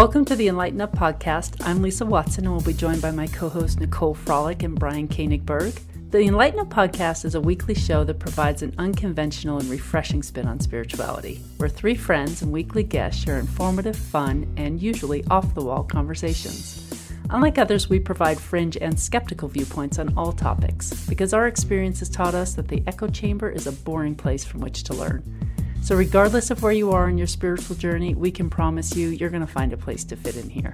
Welcome to the NICOLE podcast. I'm Lisa Watson and will be joined by my co-hosts NICOLE FROLICK and Brian Koenigberg. The NICOLE podcast is a weekly show that provides an unconventional and refreshing spin on spirituality, where three friends and weekly guests share informative, fun, and usually off-the-wall conversations. Unlike others, we provide fringe and skeptical viewpoints on all topics, because our experience has taught us that the echo chamber is a boring place from which to learn. So regardless of where you are in your spiritual journey, we can promise you're going to find a place to fit in here.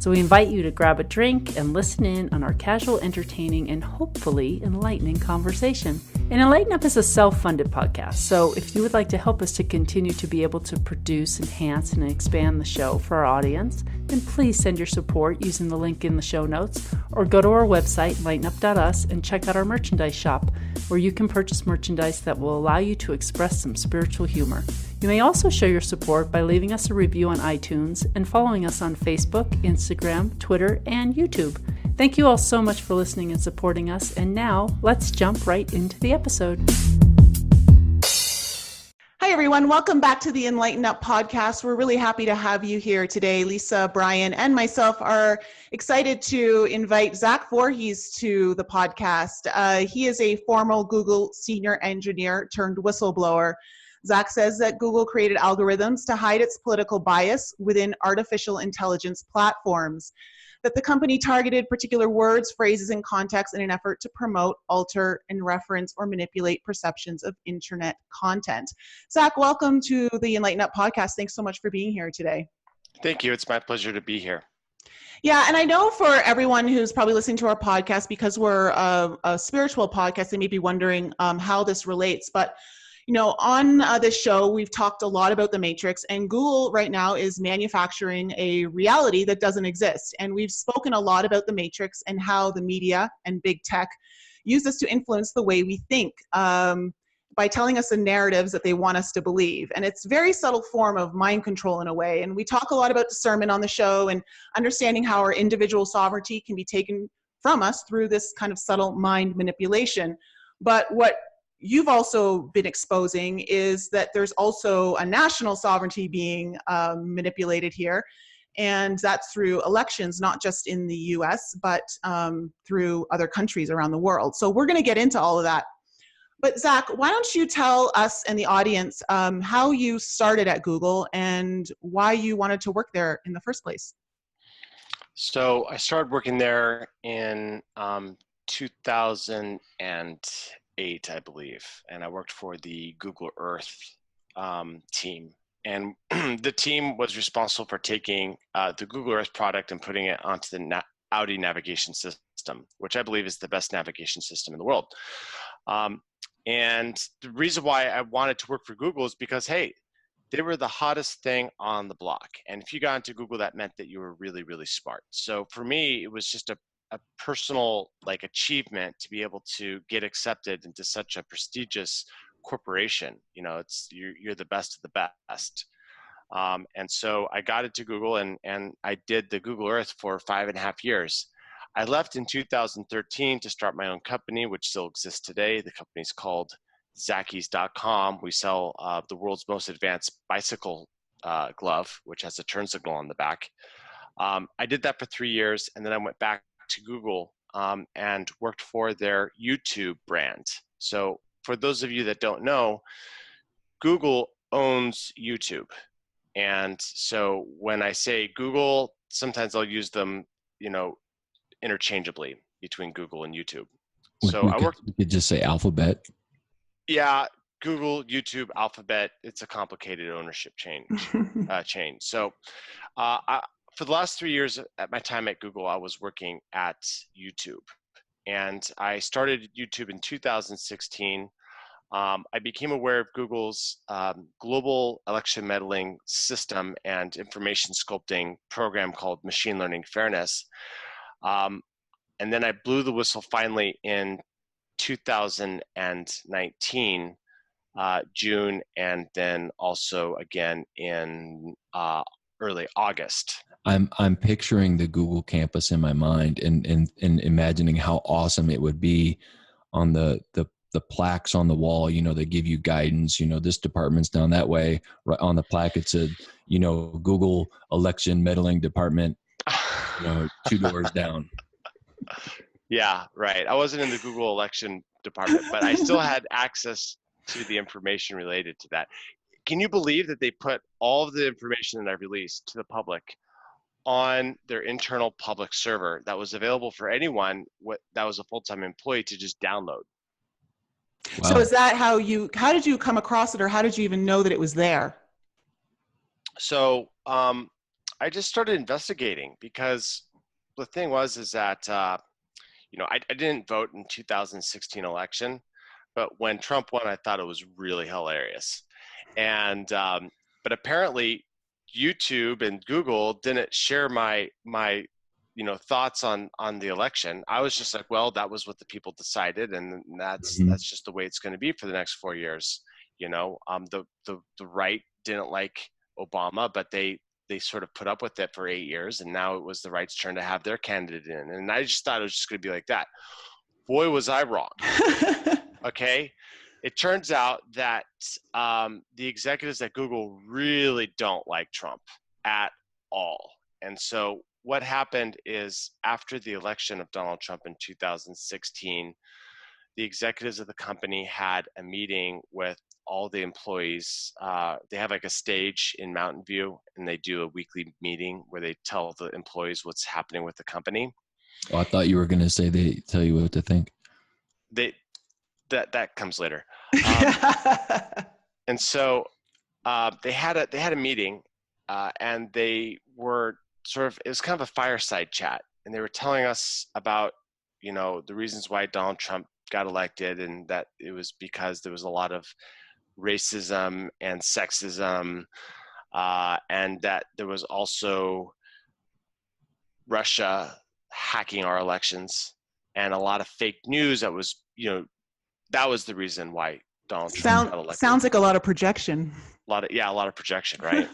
So we invite you to grab a drink and listen in on our casual, entertaining, and hopefully enlightening conversation. And enLIGHTenUP is a self-funded podcast, so if you would like to help us to continue to be able to produce, enhance, and expand the show for our audience, then please send your support using the link in the show notes, or go to our website, enlightenup.us, and check out our merchandise shop, where you can purchase merchandise that will allow you to express some spiritual humor. You may also show your support by leaving us a review on iTunes and following us on Facebook, Instagram, Twitter, and YouTube. Thank you all so much for listening and supporting us, and now let's jump right into the episode. Hi everyone, welcome back to the NICOLE podcast. We're really happy to have you here today. Lisa, Brian, and myself are excited to invite Zach Vorhies to the podcast. He is a former Google senior engineer turned whistleblower. Zach says that Google created algorithms to hide its political bias within artificial intelligence platforms, that the company targeted particular words, phrases, and contexts in an effort to promote, alter, and reference or manipulate perceptions of internet content. Zach, welcome to the NICOLE podcast. Thanks so much for being here today. Thank you. It's my pleasure to be here. Yeah, and I know for everyone who's probably listening to our podcast, because we're a spiritual podcast, they may be wondering how this relates, but you know, on this show, we've talked a lot about the Matrix, and Google right now is manufacturing a reality that doesn't exist. And we've spoken a lot about the Matrix and how the media and big tech use this to influence the way we think by telling us the narratives that they want us to believe. And it's a very subtle form of mind control in a way. And we talk a lot about discernment on the show and understanding how our individual sovereignty can be taken from us through this kind of subtle mind manipulation. But what you've also been exposing is that there's also a national sovereignty being manipulated here, and that's through elections, not just in the US, but through other countries around the world. So we're going to get into all of that. But Zach, why don't you tell us and the audience how you started at Google and why you wanted to work there in the first place? So I started working there in 2008, I believe, and I worked for the Google Earth team. And the team was responsible for taking the Google Earth product and putting it onto the Audi navigation system, which I believe is the best navigation system in the world. And the reason why I wanted to work for Google is because, hey, they were the hottest thing on the block. And if you got into Google, that meant that you were really, really smart. So for me, it was just a personal achievement to be able to get accepted into such a prestigious corporation. You know, you're the best of the best. And so I got into Google and I did the Google Earth for 5.5 years. I left in 2013 to start my own company, which still exists today. The company's called Zackies.com. We sell the world's most advanced bicycle glove, which has a turn signal on the back. I did that for 3 years, and then I went back to Google and worked for their YouTube brand. So for those of you that don't know, Google owns YouTube. And so when I say Google, sometimes I'll use them, interchangeably between Google and YouTube. So you could just say Alphabet. Yeah, Google, YouTube, Alphabet. It's a complicated ownership chain. So for the last 3 years at my time at Google, I was working at YouTube. And I started YouTube in 2016. I became aware of Google's global election meddling system and information sculpting program called Machine Learning Fairness. And then I blew the whistle finally in 2019, June, and then also again in early August. I'm picturing the Google campus in my mind and imagining how awesome it would be on the the plaques on the wall, they give you guidance, this department's down that way. Right on the plaque, it said, Google election meddling department, 2 doors down. Yeah, right. I wasn't in the Google election department, but I still had access to the information related to that. Can you believe that they put all of the information that I released to the public on their internal public server that was available for anyone that was a full-time employee to just download? Wow. So is that how did you come across it, or how did you even know that it was there? So I just started investigating, because the thing is that, I didn't vote in 2016 election, but when Trump won, I thought it was really hilarious. And, but apparently YouTube and Google didn't share my thoughts on the election. I was just like, well, that was what the people decided, and that's just the way it's going to be for the next 4 years. The right didn't like Obama, but they sort of put up with it for 8 years, and now it was the right's turn to have their candidate in. And I just thought it was just going to be like that. Boy, was I wrong. Okay. It turns out that the executives at Google really don't like Trump at all. And so what happened is, after the election of Donald Trump in 2016, the executives of the company had a meeting with all the employees. They have like a stage in Mountain View, and they do a weekly meeting where they tell the employees what's happening with the company. Oh, I thought you were going to say they tell you what to think. That comes later. And so they had a meeting, and they were it was kind of a fireside chat, and they were telling us about, the reasons why Donald Trump got elected, and that it was because there was a lot of racism and sexism, and that there was also Russia hacking our elections, and a lot of fake news that was, that was the reason why Donald Trump got elected. Sounds like a lot of projection. A lot of projection, right?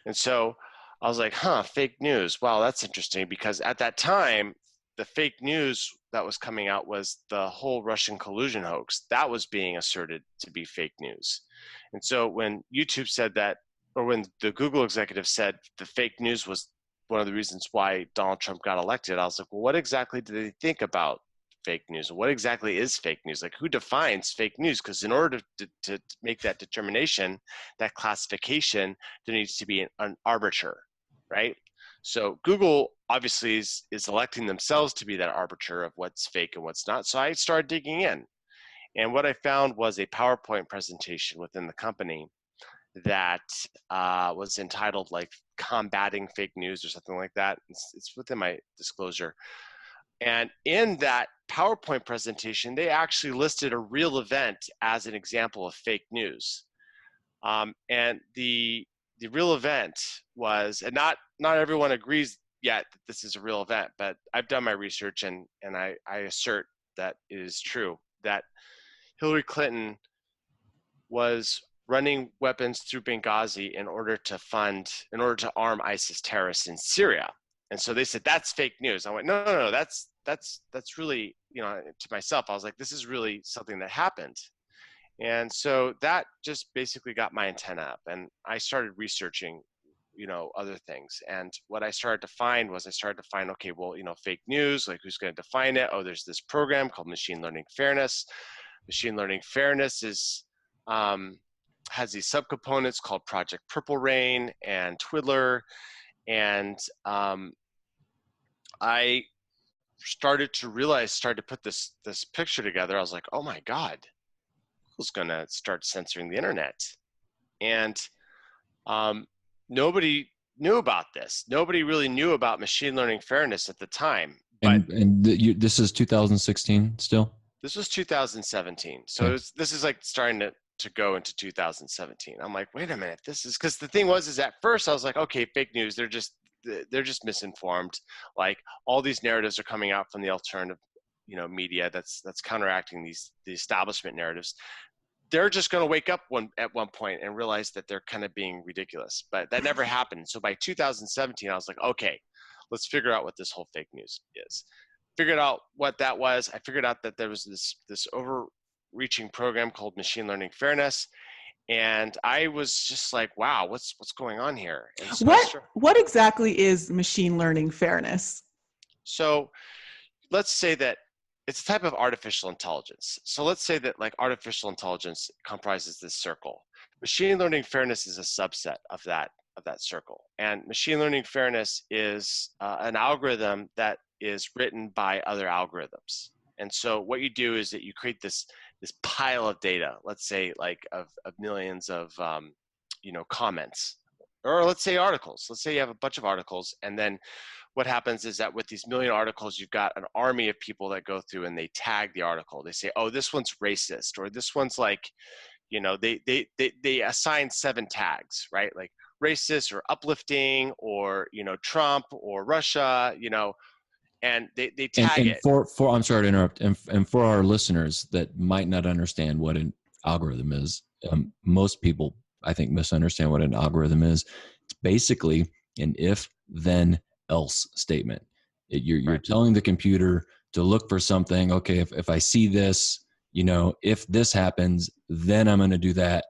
And so I was like, fake news. Wow, that's interesting, because at that time, the fake news that was coming out was the whole Russian collusion hoax. That was being asserted to be fake news. And so when YouTube said that, or when the Google executive said the fake news was one of the reasons why Donald Trump got elected, I was like, well, what exactly do they think about fake news? What exactly is fake news? Like, who defines fake news? Because in order to make that determination, that classification, there needs to be an arbiter, right? So Google obviously is electing themselves to be that arbiter of what's fake and what's not. So I started digging in, and what I found was a PowerPoint presentation within the company that was entitled like "Combating Fake News" or something like that. It's within my disclosure. And in that PowerPoint presentation, they actually listed a real event as an example of fake news. And the real event was, and not everyone agrees yet that this is a real event, but I've done my research, and I assert that it is true, that Hillary Clinton was running weapons through Benghazi in order to arm ISIS terrorists in Syria. And so they said, that's fake news. I went, no, that's really, to myself, I was like, this is really something that happened. And so that just basically got my antenna up, and I started researching, other things. And what I started to find, okay, well, fake news, like, who's going to define it? Oh, there's this program called Machine Learning Fairness. Machine Learning Fairness has these subcomponents called Project Purple Rain and Twiddler. And I started to put this picture together. I was like, oh my God, Google's going to start censoring the internet. And nobody knew about this. Nobody really knew about machine learning fairness at the time. But this is 2016 still? This was 2017. So this is like starting to go into 2017. I'm like, wait a minute, because the thing is at first I was like, okay, fake news, they're just misinformed. Like, all these narratives are coming out from the alternative, media that's counteracting the establishment narratives. They're just going to wake up at one point and realize that they're kind of being ridiculous. But that never happened. So by 2017, I was like, okay, let's figure out what this whole fake news is. Figured out what that was. I figured out that there was this reaching program called Machine Learning Fairness. And I was just like, wow, what's going on here? And so what exactly is machine learning fairness? So let's say that it's a type of artificial intelligence. So let's say that like artificial intelligence comprises this circle. Machine learning fairness is a subset of that circle. And machine learning fairness is an algorithm that is written by other algorithms. And so what you do is that you create this pile of data, let's say like of millions of comments, or let's say articles. Let's say you have a bunch of articles, and then what happens is that with these million articles, you've got an army of people that go through and they tag the article. They say, oh, this one's racist, or this one's like, they assign 7 tags, right? Like racist or uplifting or, Trump or Russia, and they tag it. For I'm sorry to interrupt. And for our listeners that might not understand what an algorithm is, most people, I think, misunderstand what an algorithm is. It's basically an if, then, else statement. You're telling the computer to look for something. Okay, if I see this, if this happens, then I'm going to do that.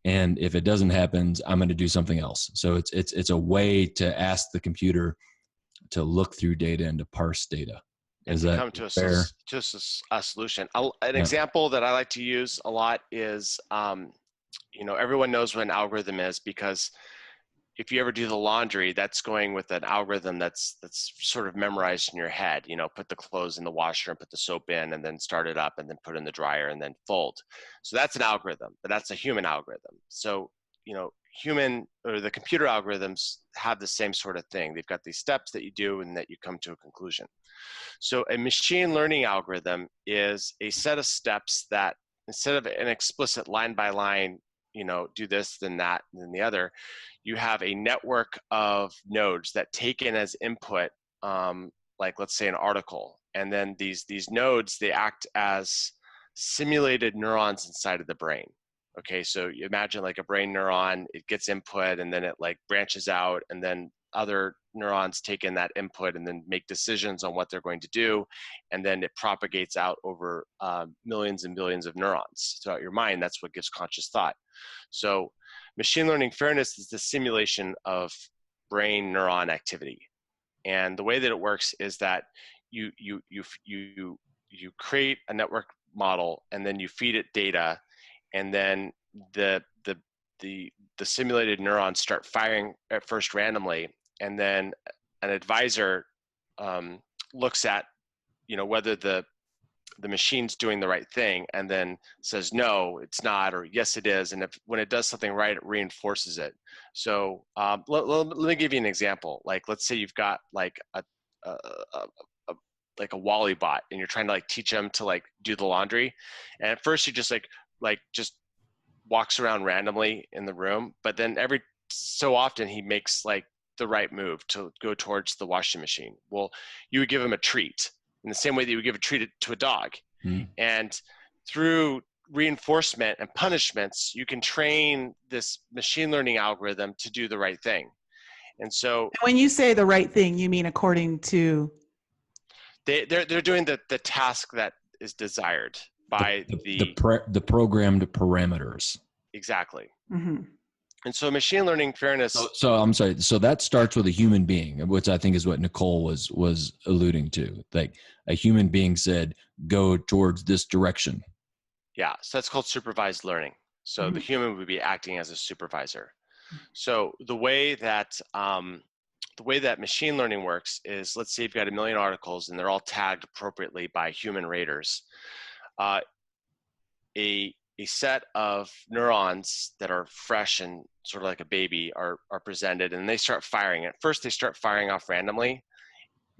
And if it doesn't happen, I'm going to do something else. So it's a way to ask the computer to look through data and to parse data. Is that come to fair? A solution. An example that I like to use a lot is, everyone knows what an algorithm is, because if you ever do the laundry, that's going with an algorithm that's sort of memorized in your head. Put the clothes in the washer and put the soap in, and then start it up, and then put it in the dryer, and then fold. So that's an algorithm, but that's a human algorithm. So human or the computer algorithms have the same sort of thing. They've got these steps that you do and that you come to a conclusion. So a machine learning algorithm is a set of steps that, instead of an explicit line by line, do this, then that, and then the other, you have a network of nodes that take in as input, like let's say an article. And then these nodes, they act as simulated neurons inside of the brain. Okay, so you imagine like a brain neuron, it gets input and then it like branches out, and then other neurons take in that input and then make decisions on what they're going to do. And then it propagates out over millions and billions of neurons throughout your mind. That's what gives conscious thought. So machine learning fairness is the simulation of brain neuron activity. And the way that it works is that you create a network model, and then you feed it data, and then the simulated neurons start firing at first randomly, and then an advisor looks at whether the machine's doing the right thing, and then says no, it's not, or yes, it is. And when it does something right, it reinforces it. So let me give you an example. Like let's say you've got like a Wally bot, and you're trying to like teach him to like do the laundry, and at first you just just walks around randomly in the room, but then every so often he makes like the right move to go towards the washing machine. Well, you would give him a treat in the same way that you would give a treat to a dog. And through reinforcement and punishments, you can train this machine learning algorithm to do the right thing. And so when you say the right thing, you mean according to? They're doing the task that is desired by the programmed parameters. Exactly. Mm-hmm. And so machine learning fairness. So I'm sorry. So that starts with a human being, which I think is what Nicole was alluding to. Like a human being said, go towards this direction. Yeah. So that's called supervised learning. So the human would be acting as a supervisor. So the way that machine learning works is, let's say you've got 1 million articles and they're all tagged appropriately by human raters. A set of neurons that are fresh and sort of like a baby are presented, and they start firing. At first, they start firing off randomly,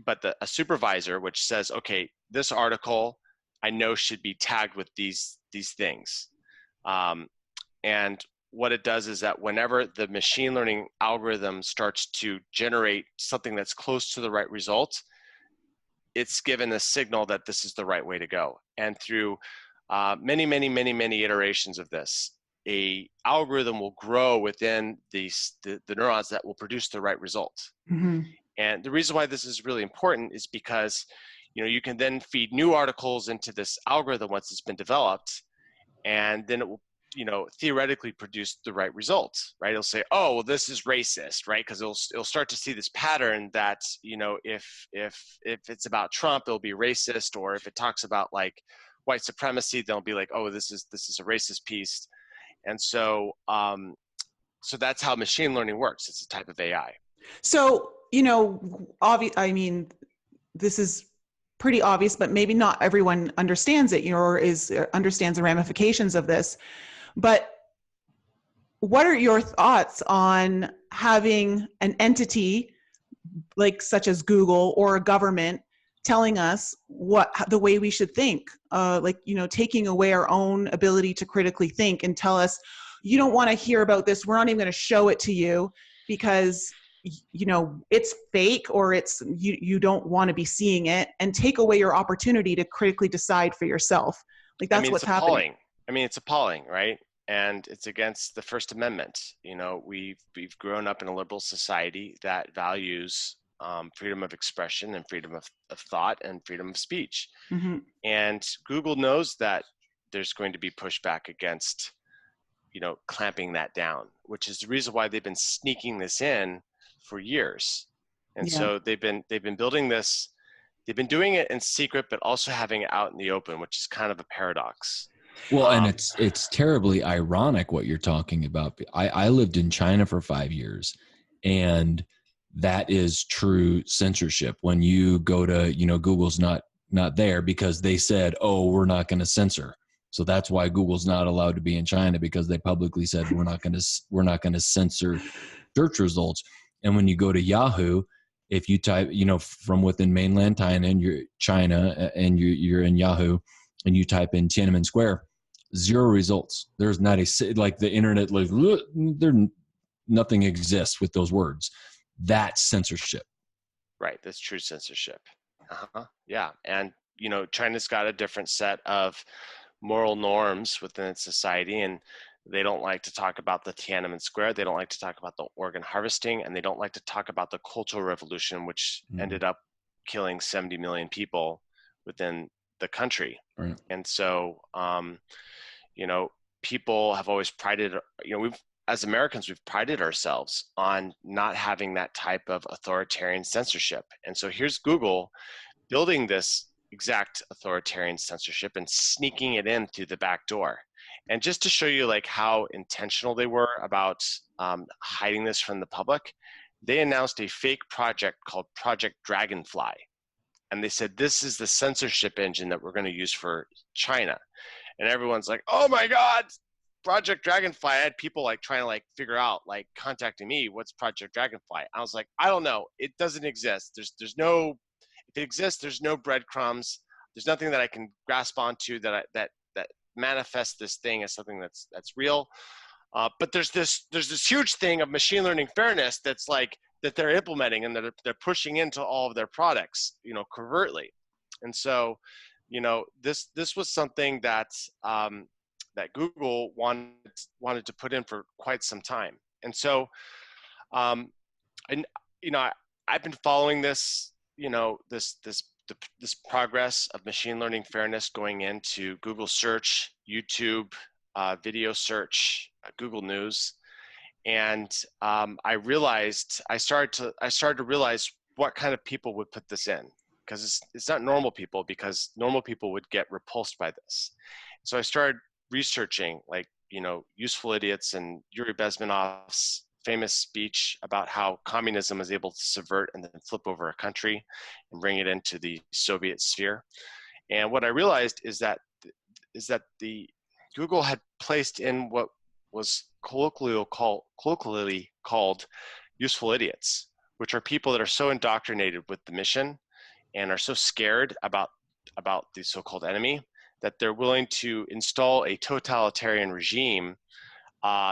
but a supervisor, which says, okay, this article I know should be tagged with these things. And what it does is that whenever the machine learning algorithm starts to generate something that's close to the right result, it's given a signal that this is the right way to go. And through many iterations of this, a algorithm will grow within the neurons that will produce the right result. And the reason why this is really important is because, you can then feed new articles into this algorithm once it's been developed, and then it will, theoretically produce the right results, right? It'll say, oh, well, this is racist, right? Because it'll start to see this pattern that, if it's about Trump, it'll be racist, or if it talks about like white supremacy, they'll be like, oh, this is a racist piece. And so, so that's how machine learning works. It's a type of AI. So, I mean, this is pretty obvious, but maybe not everyone understands it, or understands the ramifications of this. But what are your thoughts on having an entity like such as Google or a government telling us the way we should think, taking away our own ability to critically think and tell us, you don't want to hear about this, we're not even going to show it to you because it's fake, or it's you don't want to be seeing it, and take away your opportunity to critically decide for yourself. Like, that's what's happening. I mean, it's appalling, right? And it's against the First Amendment. We've grown up in a liberal society that values freedom of expression and freedom of thought and freedom of speech. Mm-hmm. And Google knows that there's going to be pushback against, clamping that down, which is the reason why they've been sneaking this in for years. And so they've been building this. They've been doing it in secret, but also having it out in the open, which is kind of a paradox. Well, and it's terribly ironic what you're talking about. I lived in China for 5 years, and that is true censorship. When you go to, Google's not there because they said, oh, we're not going to censor. So that's why Google's not allowed to be in China, because they publicly said we're not going to censor search results. And when you go to Yahoo, if you type, from within mainland China, and you're in Yahoo, and you type in Tiananmen Square, 0 results. There's not like the internet, like nothing exists with those words. That's censorship. Right. That's true censorship. Yeah. And, China's got a different set of moral norms within its society, and they don't like to talk about the Tiananmen Square. They don't like to talk about the organ harvesting, and they don't like to talk about the Cultural Revolution, which ended up killing 70 million people within the country. Right. And so, people have always prided, as Americans, we've prided ourselves on not having that type of authoritarian censorship. And so here's Google building this exact authoritarian censorship and sneaking it in through the back door. And just to show you like how intentional they were about hiding this from the public, they announced a fake project called Project Dragonfly. And they said, this is the censorship engine that we're going to use for China. And everyone's like, oh my God, Project Dragonfly. I had people like trying to like figure out, like contacting me, what's Project Dragonfly? I was like, I don't know. It doesn't exist. There's no, if it exists, there's no breadcrumbs. There's nothing that I can grasp onto that manifests this thing as something that's real. But there's this huge thing of machine learning fairness that's like, that they're implementing and that they're pushing into all of their products, covertly. And so, this was something that that Google wanted to put in for quite some time. And so, I've been following this, this progress of machine learning fairness going into Google search, YouTube, video search, Google News. And I started to realize what kind of people would put this in, because it's not normal people, because normal people would get repulsed by this. So I started researching, like, Useful Idiots and Yuri Bezmenov's famous speech about how communism is able to subvert and then flip over a country and bring it into the Soviet sphere. And what I realized is that the Google had placed in what was colloquially called useful idiots, which are people that are so indoctrinated with the mission and are so scared about the so-called enemy that they're willing to install a totalitarian regime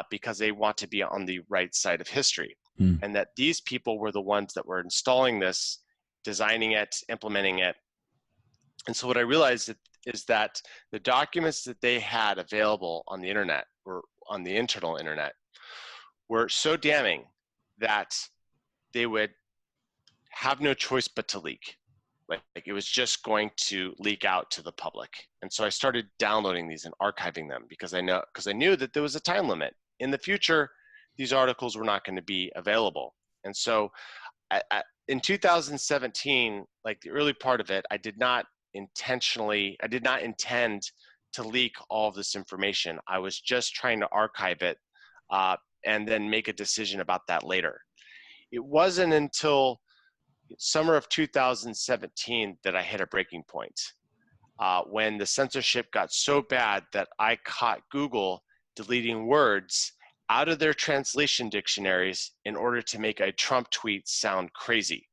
because they want to be on the right side of history. And that these people were the ones that were installing this, designing it, implementing it. And so what I realized is that the documents that they had available on the internet, or on the internal internet, were so damning that they would have no choice but to leak. Like it was just going to leak out to the public. And so I started downloading these and archiving them because I knew that there was a time limit. In the future, these articles were not going to be available. And so in 2017, like the early part of it, I did not intend to leak all of this information. I was just trying to archive it and then make a decision about that later. It wasn't until summer of 2017 that I hit a breaking point when the censorship got so bad that I caught Google deleting words out of their translation dictionaries in order to make a Trump tweet sound crazy.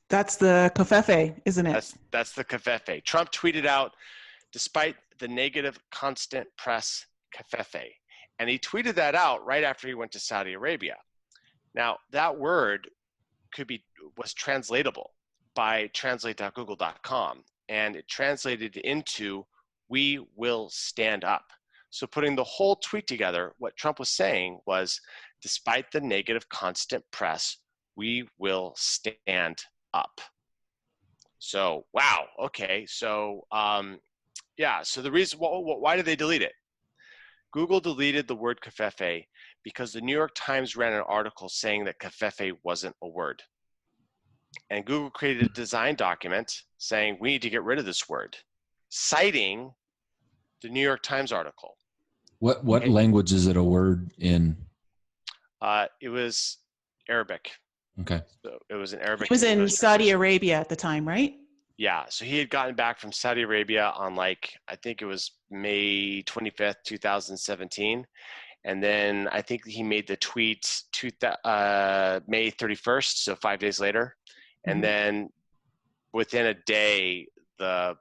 That's the covfefe, isn't it? That's the covfefe. Trump tweeted out, despite the negative constant press, covfefe. And he tweeted that out right after he went to Saudi Arabia. Now, that word was translatable by translate.google.com, and it translated into "we will stand up." So putting the whole tweet together, what Trump was saying was, despite the negative constant press, we will stand up. So, wow, okay. So, so the reason, why did they delete it? Google deleted the word covfefe because the New York Times ran an article saying that covfefe wasn't a word. And Google created a design document saying we need to get rid of this word, citing the New York Times article. What language is it a word in? It was Arabic. Okay. So it was an Arabic. He was in Saudi Arabia at the time, right? Yeah. So he had gotten back from Saudi Arabia on I think it was May 25th, 2017. And then I think he made the tweet May 31st, so 5 days later. And then within a day, the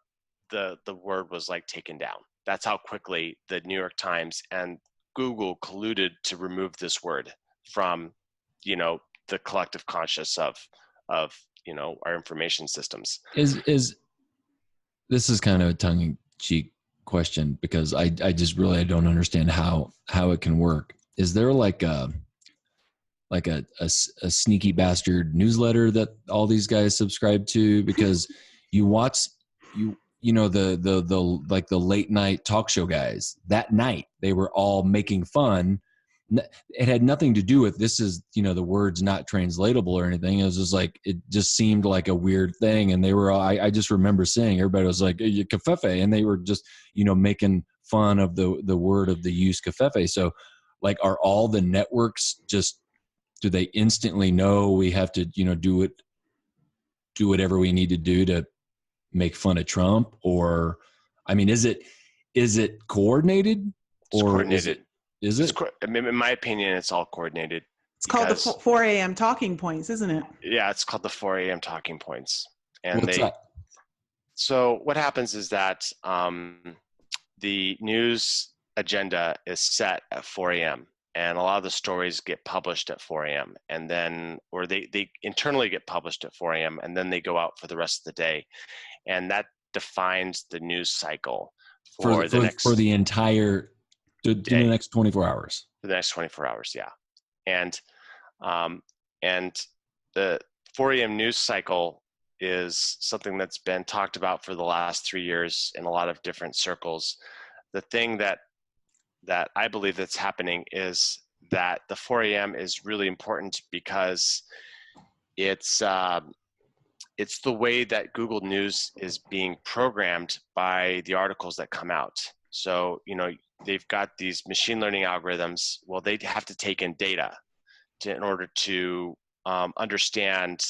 word was taken down. That's how quickly the New York Times and Google colluded to remove this word from, the collective conscious of our information systems. This is kind of a tongue-in-cheek question because I just really don't understand how it can work. Is there a sneaky bastard newsletter that all these guys subscribe to? Because you watch the late night talk show guys, that night they were all making fun. It had nothing to do with this is, the words not translatable or anything. It was just it just seemed like a weird thing. And they were all, I just remember seeing everybody was like, covfefe. And they were just, making fun of the word of the use covfefe. So are all the networks do they instantly know we have to, do whatever we need to do to make fun of Trump? Or, is it coordinated? It's coordinated. Is it? In my opinion, it's all coordinated. It's called the 4 a.m. talking points, isn't it? Yeah, it's called the 4 a.m. talking points. And what's that? So what happens is that the news agenda is set at 4 a.m. and a lot of the stories get published at 4 a.m. and then, or they internally get published at 4 a.m. and then they go out for the rest of the day. And that defines the news cycle for the next 24 hours. For the next 24 hours, yeah. And the 4 a.m. news cycle is something that's been talked about for the last 3 years in a lot of different circles. The thing that I believe that's happening is that the 4 a.m. is really important because it's the way that Google News is being programmed by the articles that come out. So, they've got these machine learning algorithms. Well, they have to take in data in order to understand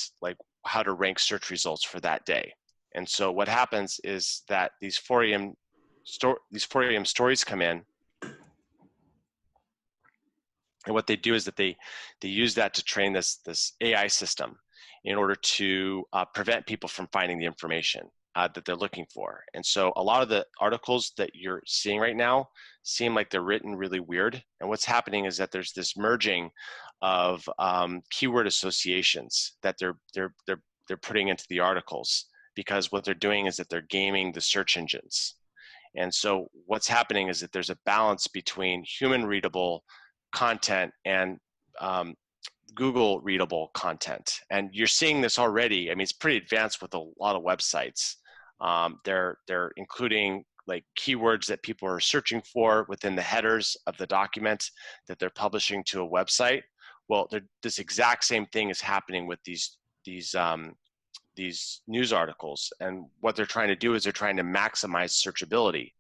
how to rank search results for that day. And so what happens is that these 4 a.m. stories come in, and what they do is that they use that to train this AI system in order to prevent people from finding the information that they're looking for. And so a lot of the articles that you're seeing right now seem like they're written really weird. And what's happening is that there's this merging of keyword associations that they're putting into the articles, because what they're doing is that they're gaming the search engines. And so what's happening is that there's a balance between human readable content and Google readable content. And you're seeing this already. I mean, it's pretty advanced with a lot of websites. They're including like keywords that people are searching for within the headers of the document that they're publishing to a website. Well, this exact same thing is happening with these news articles. And what they're trying to do is they're trying to maximize searchability.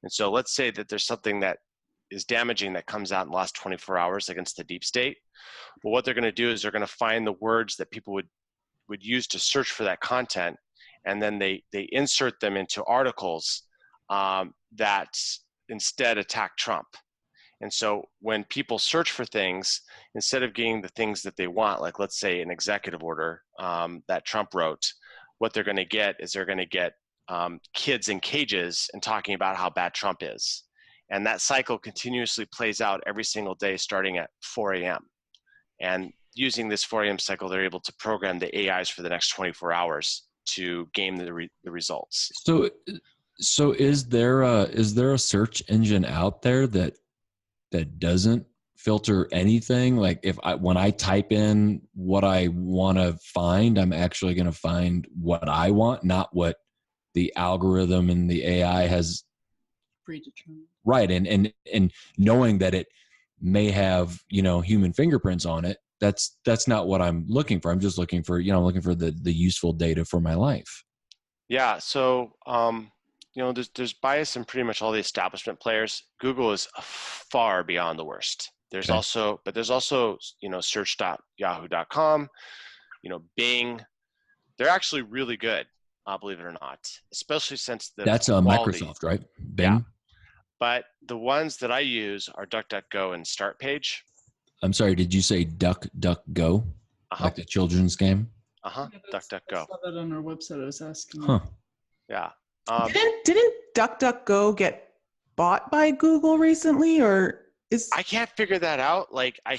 And so let's say that there's something that is damaging that comes out in the last 24 hours against the deep state. Well, what they're going to do is they're going to find the words that people would use to search for that content, and then they insert them into articles that instead attack Trump. And so when people search for things, instead of getting the things that they want, like let's say an executive order that Trump wrote, what they're going to get is they're going to get kids in cages and talking about how bad Trump is. And that cycle continuously plays out every single day starting at 4 a.m. And using this 4 a.m. cycle, they're able to program the AIs for the next 24 hours to game the results. So is there a search engine out there that doesn't filter anything? Like when I type in what I want to find, I'm actually going to find what I want, not what the algorithm and the AI has predetermined. Right. And knowing that it may have, human fingerprints on it, that's not what I'm looking for. I'm just looking for, I'm looking for the useful data for my life. Yeah. So, there's bias in pretty much all the establishment players. Google is far beyond the worst. There's also search.yahoo.com, Bing. They're actually really good, believe it or not, especially since that's Microsoft, right? Bing? Yeah. But the ones that I use are DuckDuckGo and StartPage. I'm sorry, did you say DuckDuckGo? Like the children's game? Yeah, DuckDuckGo. I saw that on our website. I was asking. Huh. Yeah. Didn't DuckDuckGo get bought by Google recently, or is? I can't figure that out. Like I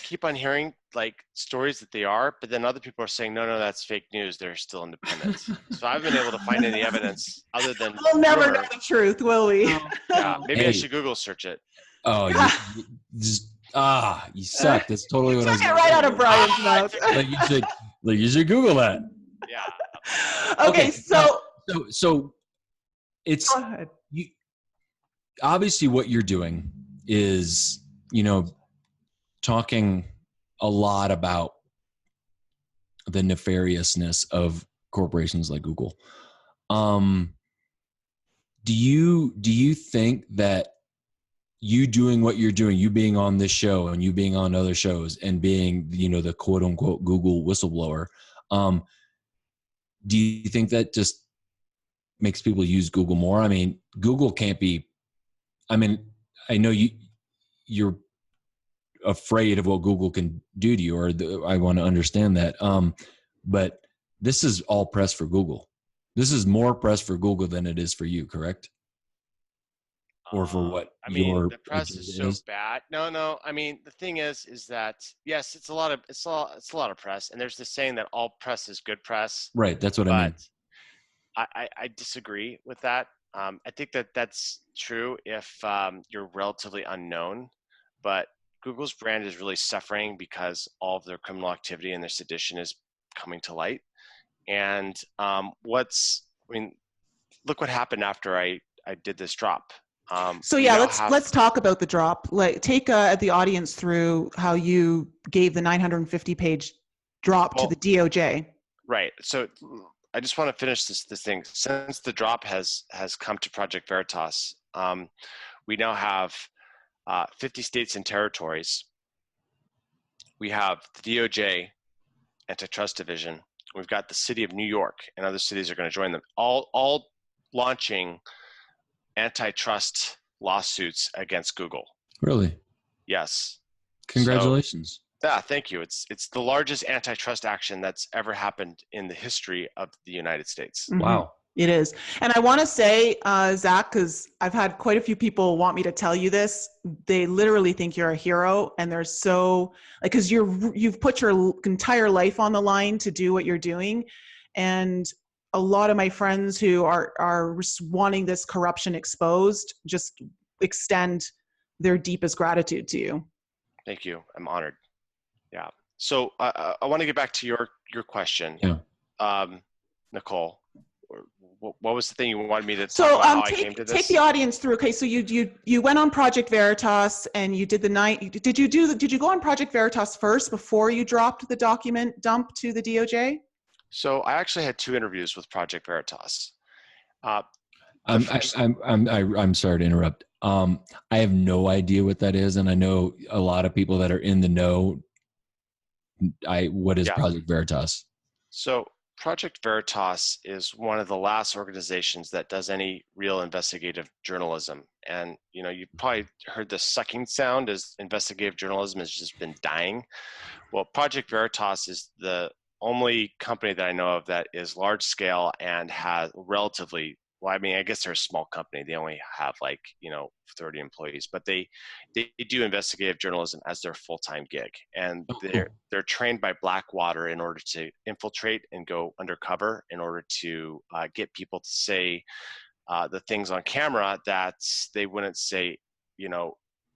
keep on hearing like stories that they are, but then other people are saying, no, that's fake news. They're still independent. So I haven't been able to find any evidence other than we'll never know the truth, will we? Yeah, maybe I should Google search it. Oh, you suck. That's totally what I was saying. Right out of Brian's mouth. you should Google that. Yeah. Okay, so it's obviously what you're doing is, talking a lot about the nefariousness of corporations like Google. Do you think that you doing what you're doing, you being on this show and you being on other shows and being, the quote unquote Google whistleblower, do you think that just makes people use Google more? I mean, Google can't be, I know you're afraid of what Google can do to you, or I want to understand that. But this is all press for Google. This is more press for Google than it is for you, correct? Or for what? The press is so bad. No. I mean, the thing is that yes, it's a lot of press, and there's this saying that all press is good press. Right. That's what I mean. I disagree with that. I think that's true if you're relatively unknown, but Google's brand is really suffering because all of their criminal activity and their sedition is coming to light. And look what happened after I did this drop. Let's talk about the drop. Like, take the audience through how you gave the 950-page drop to the DOJ. Right. So I just want to finish this thing. Since the drop has come to Project Veritas, we now have 50 states and territories. We have the DOJ, Antitrust Division. We've got the city of New York, and other cities are going to join them, all launching antitrust lawsuits against Google. Really? Yes. Congratulations. Thank you. It's the largest antitrust action that's ever happened in the history of the United States. Mm-hmm. Wow. It is. And I want to say, Zach, because I've had quite a few people want me to tell you this. They literally think you're a hero, and they're so, because you've put your entire life on the line to do what you're doing. And a lot of my friends who are wanting this corruption exposed just extend their deepest gratitude to you. Thank you. I'm honored. Yeah. So I want to get back to your question, Nicole. What was the thing you wanted me to talk about? How I came to this? Take the audience through. Okay, so you went on Project Veritas and you did the night. Did you go on Project Veritas first before you dropped the document dump to the DOJ? So I actually had 2 interviews with Project Veritas. I'm sorry to interrupt. I have no idea what that is, and I know a lot of people that are in the know. What is Project Veritas? So Project Veritas is one of the last organizations that does any real investigative journalism. And, you know, you probably heard the sucking sound as investigative journalism has just been dying. Well, Project Veritas is the only company that I know of that is large scale and has relatively, well, I mean, I guess they're a small company. They only have 30 employees, but they do investigative journalism as their full-time gig. And they're trained by Blackwater in order to infiltrate and go undercover in order to get people to say the things on camera that they wouldn't say,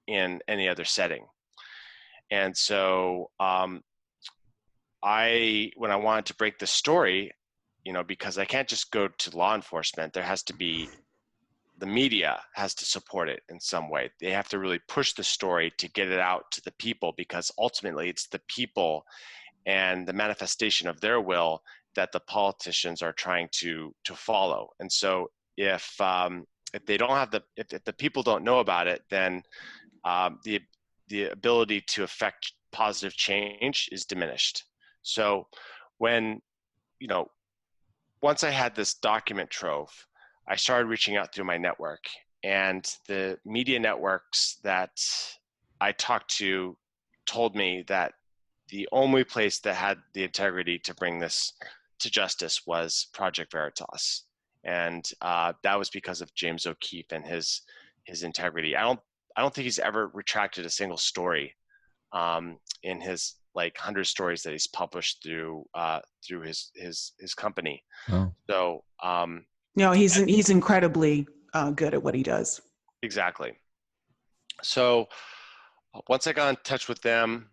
in any other setting. And so when I wanted to break the story, because I can't just go to law enforcement, there has to be, the media has to support it in some way. They have to really push the story to get it out to the people, because ultimately it's the people and the manifestation of their will that the politicians are trying to follow. And so if they don't have if the people don't know about it, then the ability to affect positive change is diminished. So when, once I had this document trove, I started reaching out through my network, and the media networks that I talked to told me that the only place that had the integrity to bring this to justice was Project Veritas. And that was because of James O'Keefe and his integrity. I don't think he's ever retracted a single story in his 100 stories that he's published through his company. Oh. So he's incredibly good at what he does. Exactly. So once I got in touch with them,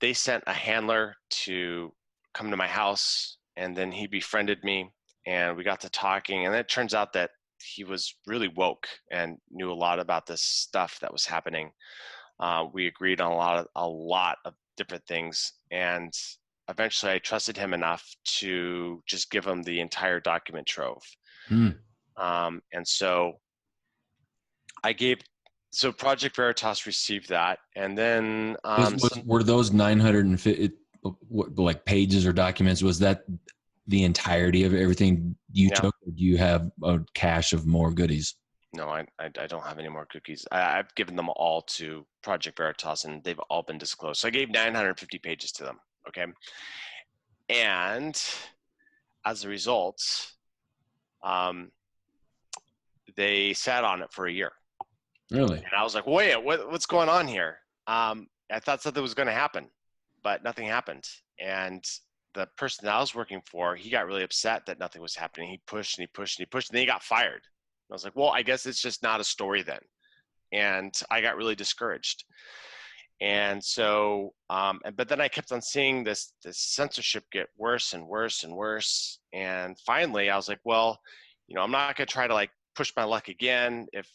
they sent a handler to come to my house, and then he befriended me, and we got to talking. And it turns out that he was really woke and knew a lot about this stuff that was happening. We agreed on a lot of different things, and eventually I trusted him enough to just give him the entire document trove. And so so Project Veritas received that, and then were those 950 pages or documents? Was that the entirety of everything you took, or do you have a cache of more goodies? No, I don't have any more cookies. I've given them all to Project Veritas, and they've all been disclosed. So I gave 950 pages to them. Okay, and as a result, they sat on it for a year. Really? And I was like, wait, what's going on here? I thought something was going to happen, but nothing happened. And the person that I was working for, he got really upset that nothing was happening. He pushed and he pushed and he pushed, and then he got fired. I was like, well, I guess it's just not a story then. And I got really discouraged. And so, but then I kept on seeing this censorship get worse and worse and worse. And finally I was like, well, I'm not going to try to push my luck again. If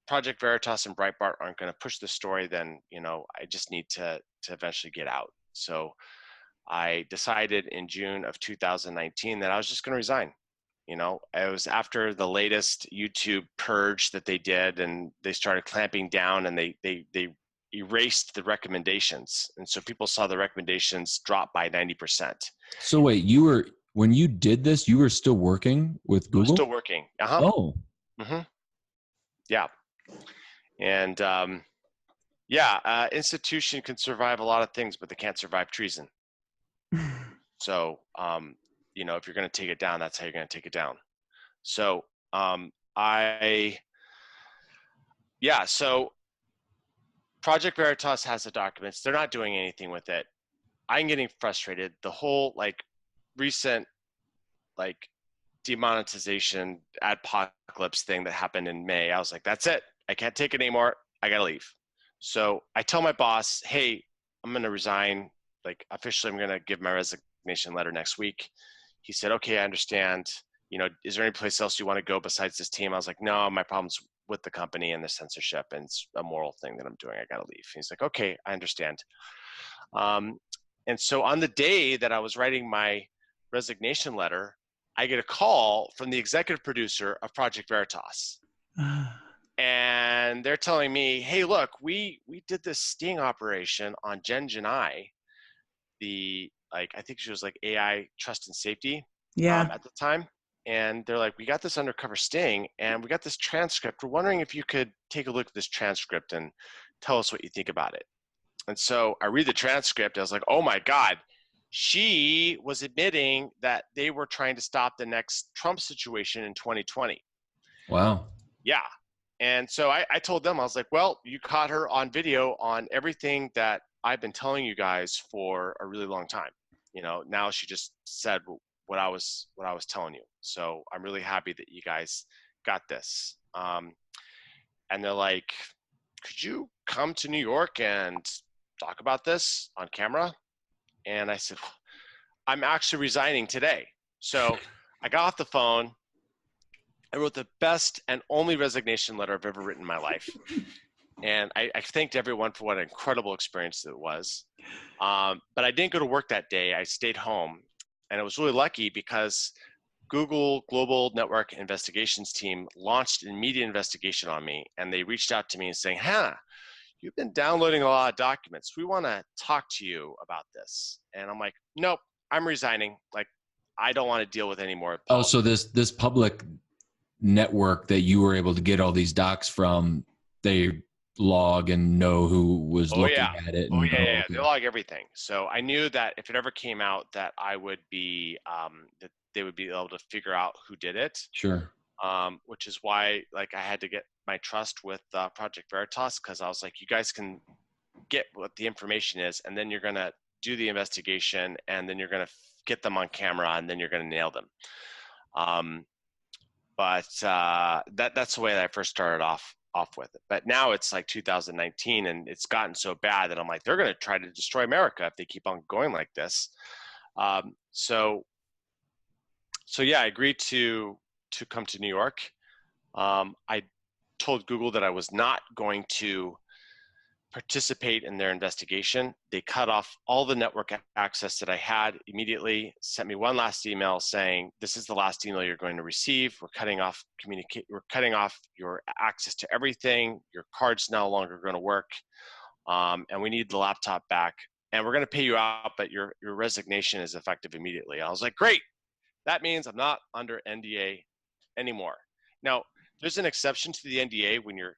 Project Veritas and Breitbart aren't going to push the story, then, I just need to eventually get out. So I decided in June of 2019 that I was just going to resign. It was after the latest YouTube purge that they did, and they started clamping down, and they erased the recommendations. And so people saw the recommendations drop by 90%. So wait, when you did this, you were still working with Google? Still working. Uh-huh. Oh. Mm-hmm. Yeah. And institution can survive a lot of things, but they can't survive treason. So, if you're going to take it down, that's how you're going to take it down. So, so Project Veritas has the documents. They're not doing anything with it. I'm getting frustrated. The whole recent demonetization adpocalypse thing that happened in May, I was like, that's it. I can't take it anymore. I got to leave. So I tell my boss, hey, I'm going to resign. Like officially, I'm going to give my resignation letter next week. He said, okay, I understand. You know, is there any place else you want to go besides this team? I was like, no, my problem's with the company and the censorship, and it's a moral thing that I'm doing. I got to leave. He's like, okay, I understand. And so on the day that I was writing my resignation letter, I get a call from the executive producer of Project Veritas. And they're telling me, hey, look, we did this sting operation on Jen Janai, I think she was like AI trust and safety at the time. And they're like, we got this undercover sting and we got this transcript. We're wondering if you could take a look at this transcript and tell us what you think about it. And so I read the transcript. I was like, oh my God, she was admitting that they were trying to stop the next Trump situation in 2020. Wow. Yeah. And so I told them, I was like, well, you caught her on video on everything that I've been telling you guys for a really long time. You know, now she just said what I was telling you. So I'm really happy that you guys got this. And they're like, could you come to New York and talk about this on camera? And I said, I'm actually resigning today. So I got off the phone. I wrote the best and only resignation letter I've ever written in my life. And I thanked everyone for what an incredible experience it was. But I didn't go to work that day. I stayed home. And I was really lucky because Google Global Network Investigations team launched an immediate investigation on me. And they reached out to me and saying, Hannah, you've been downloading a lot of documents. We want to talk to you about this. And I'm like, nope, I'm resigning. Like, I don't want to deal with any more. Oh, so this public network that you were able to get all these docs from, they log and know who was looking at it. And, Okay. They log everything. So I knew that if it ever came out that I would be, that they would be able to figure out who did it. Sure. Which is why, like, I had to get my trust with Project Veritas, because I was like, you guys can get what the information is, and then you're going to do the investigation, and then you're going to get them on camera, and then you're going to nail them. But that's the way that I first started off with it. But now it's like 2019, and it's gotten so bad that I'm like, they're going to try to destroy America if they keep on going like this. So yeah, I agreed to come to New York. I told Google that I was not going to participate in their investigation. They cut off all the network access that I had immediately, sent me one last email saying, this is the last email you're going to receive. We're cutting off your access to everything. Your card's no longer going to work. And we need the laptop back. And we're going to pay you out, but your resignation is effective immediately. I was like, great. That means I'm not under NDA anymore. Now, there's an exception to the NDA when you're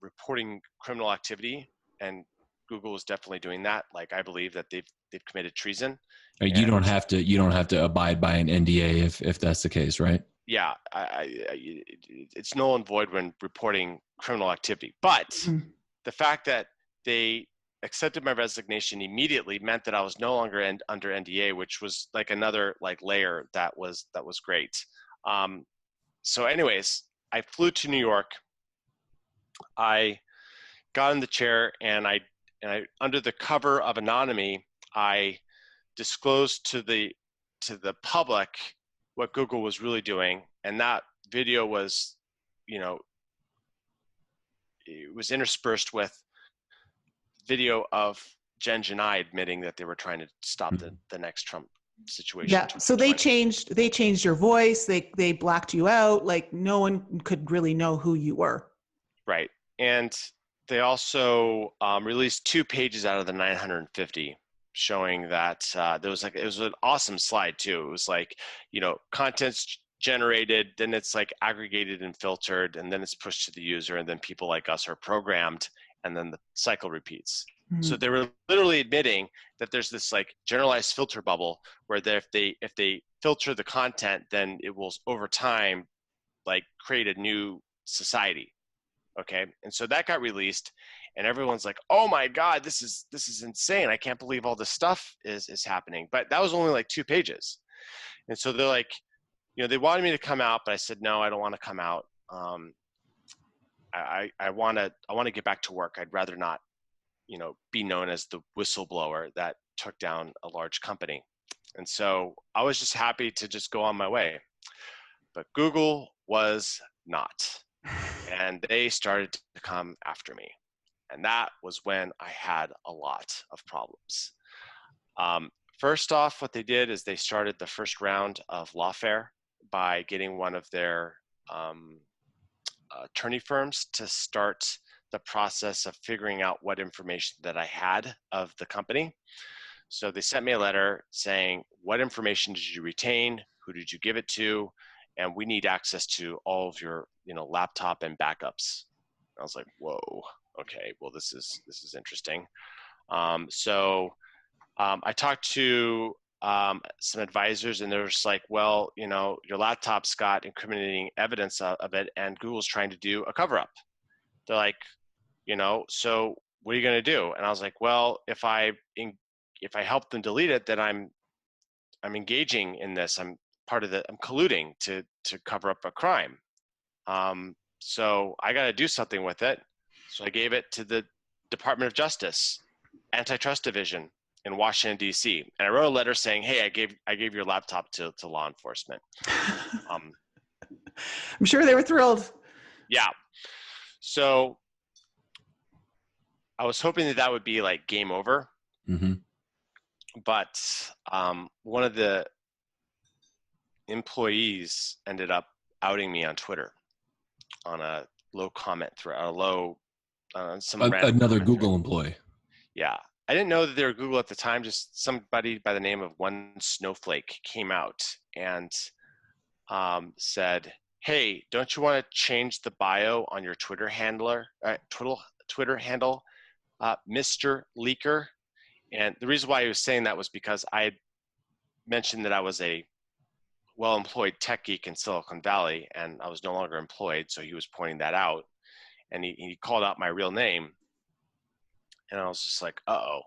reporting criminal activity, and Google is definitely doing that. Like, I believe that they've committed treason. You don't have to abide by an NDA if that's the case, right? Yeah, it's null and void when reporting criminal activity. But the fact that they accepted my resignation immediately meant that I was no longer under NDA, which was like another layer that was great. So anyways, I flew to New York. I got in the chair, and I under the cover of anonymity, I disclosed to the public what Google was really doing. And that video was, it was interspersed with video of Jen Janai admitting that they were trying to stop the next Trump situation. Yeah. So they changed your voice. They blacked you out. Like, no one could really know who you were. Right. And they also released 2 pages out of the 950 showing that it was an awesome slide too. It was like, content's generated, then it's like aggregated and filtered, and then it's pushed to the user, and then people like us are programmed, and then the cycle repeats. Mm-hmm. So they were literally admitting that there's this like generalized filter bubble where if they filter the content, then it will over time like create a new society. Okay. And so that got released, and everyone's like, oh my God, this is insane. I can't believe all this stuff is happening. But that was only like 2 pages. And so they're like, they wanted me to come out, but I said, no, I don't want to come out. I want to get back to work. I'd rather not be known as the whistleblower that took down a large company. And so I was just happy to just go on my way. But Google was not. And they started to come after me. And that was when I had a lot of problems. First off, what they did is they started the first round of lawfare by getting one of their attorney firms to start the process of figuring out what information that I had of the company. So they sent me a letter saying, what information did you retain? Who did you give it to? And we need access to all of your, laptop and backups. I was like, whoa, okay, well, this is interesting. So I talked to some advisors, and they're just like, well, your laptop's got incriminating evidence of it, and Google's trying to do a cover-up. They're like, so what are you going to do? And I was like, well, if I help them delete it, then I'm engaging in this. I'm colluding to cover up a crime. So I got to do something with it. So I gave it to the Department of Justice, Antitrust Division in Washington, D.C. And I wrote a letter saying, hey, I gave your laptop to law enforcement. I'm sure they were thrilled. Yeah. So I was hoping that would be like game over. Mm-hmm. But one of the employees ended up outing me on Twitter on a low comment thread, another Google employee. Yeah. I didn't know that they were Google at the time. Just somebody by the name of One Snowflake came out and said, hey, don't you want to change the bio on your Twitter handle, Mr. Leaker? And the reason why he was saying that was because I had mentioned that I was a well-employed tech geek in Silicon Valley, and I was no longer employed, so he was pointing that out. And he called out my real name, and I was just like, uh-oh.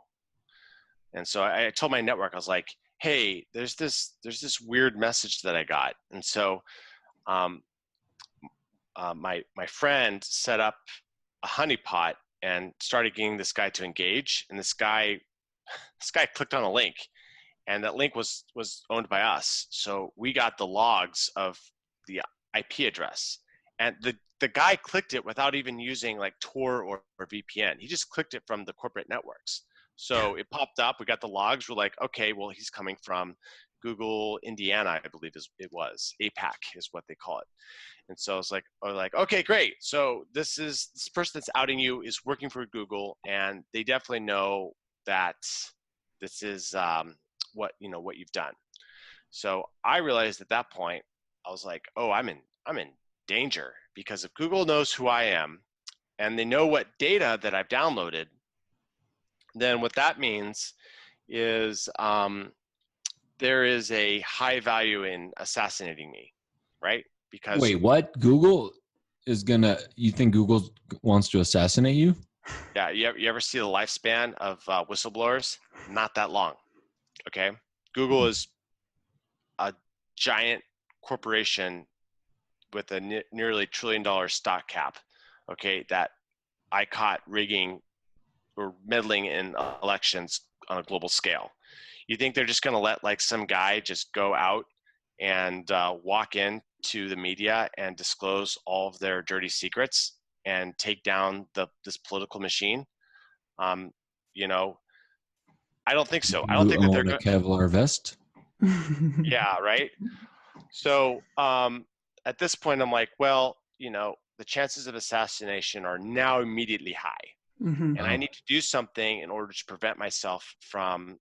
And so I told my network, I was like, hey, there's this weird message that I got. And so my friend set up a honeypot and started getting this guy to engage, and this guy clicked on a link, and that link was owned by us. So we got the logs of the IP address, and the guy clicked it without even using like Tor or VPN. He just clicked it from the corporate networks. So it popped up. We got the logs. We're like, okay, well, he's coming from Google, Indiana, I believe it was. APAC is what they call it. And so I was like, okay, great. So this person that's outing you is working for Google, and they definitely know that this is what you've done. So I realized at that point, I was like, oh, I'm in danger, because if Google knows who I am and they know what data that I've downloaded, then what that means is there is a high value in assassinating me, right? Because wait, what? Google is you think Google wants to assassinate you? Yeah, you ever see the lifespan of whistleblowers? Not that long, okay? Google is a giant corporation with a nearly $1 trillion stock cap, okay, that I caught rigging or meddling in elections on a global scale. You think they're just going to let like some guy just go out and walk into the media and disclose all of their dirty secrets and take down this political machine? I don't think so. I don't think that they're going to Kevlar vest. Yeah, right. So at this point, I'm like, well, the chances of assassination are now immediately high, and I need to do something in order to prevent myself from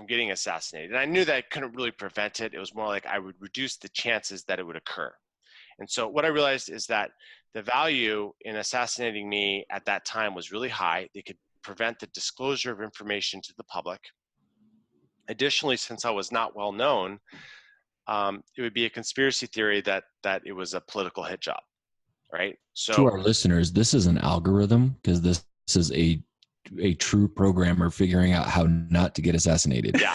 getting assassinated. And I knew that I couldn't really prevent it. It was more like I would reduce the chances that it would occur. And so what I realized is that the value in assassinating me at that time was really high. They could prevent the disclosure of information to the public. Additionally, since I was not well known, it would be a conspiracy theory that it was a political hit job, right? So to our listeners, this is an algorithm, because this is a true programmer figuring out how not to get assassinated. Yeah.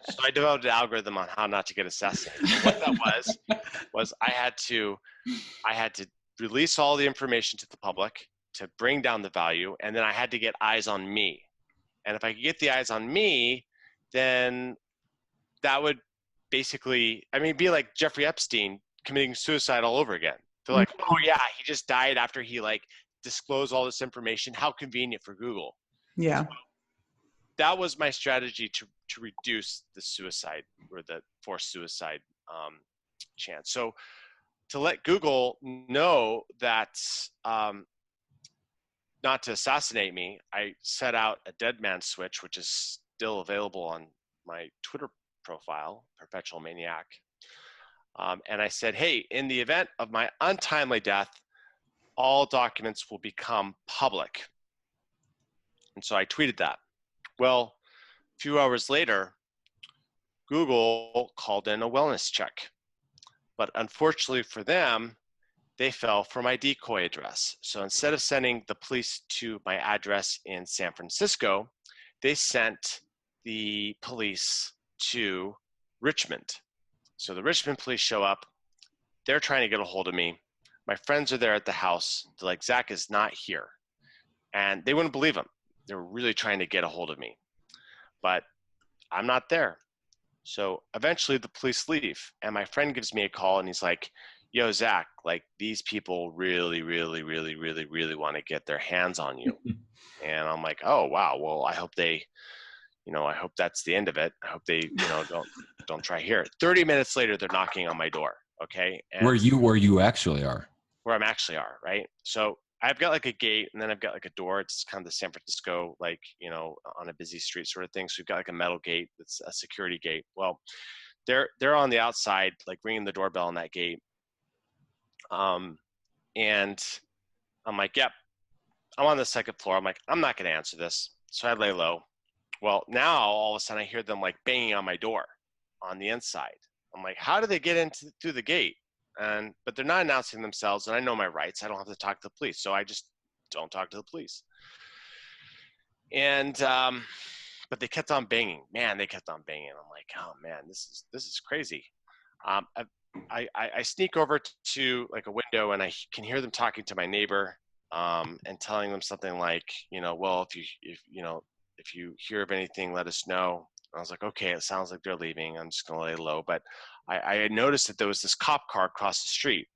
So I developed an algorithm on how not to get assassinated. So what that was I had to release all the information to the public. to bring down the value, and then I had to get eyes on me. And if I could get the eyes on me, then that would basically, I mean, be like Jeffrey Epstein committing suicide all over again. They're like, oh yeah, he just died after he like disclosed all this information. How convenient for Google. Yeah. So that was my strategy to reduce the suicide or the forced suicide chance. So to let Google know that not to assassinate me, I set out a dead man switch, which is still available on my Twitter profile, Perpetual Maniac. And I said, hey, in the event of my untimely death, all documents will become public. And so I tweeted that. Well, a few hours later, Google called in a wellness check. But unfortunately for them, they fell for my decoy address. So instead of sending the police to my address in San Francisco, they sent the police to Richmond. So the Richmond police show up. They're trying to get a hold of me. My friends are there at the house. They're like, Zach is not here. And they wouldn't believe him. They were really trying to get a hold of me. But I'm not there. So eventually the police leave. And my friend gives me a call and he's like, yo, Zach, like these people really, really, really, really, really want to get their hands on you. And I'm like, oh, wow. Well, I hope they, I hope that's the end of it. I hope they, don't try here. 30 minutes later, they're knocking on my door. Okay. And where you actually are. Where I'm actually are. Right. So I've got like a gate and then I've got like a door. It's kind of the San Francisco, like, on a busy street sort of thing. So we've got like a metal gate. That's a security gate. Well, they're on the outside, like ringing the doorbell on that gate. And I'm like, yep, I'm on the second floor. I'm like, I'm not going to answer this. So I lay low. Well, now all of a sudden I hear them like banging on my door on the inside. I'm like, how do they get through the gate? But they're not announcing themselves, and I know my rights. I don't have to talk to the police. So I just don't talk to the police. And, but they kept on banging, man, they kept on banging. I'm like, oh man, this is crazy. I sneak over to like a window and I can hear them talking to my neighbor, and telling them something like, well, if you hear of anything, let us know. I was like, okay, it sounds like they're leaving. I'm just going to lay low. But I had noticed that there was this cop car across the street,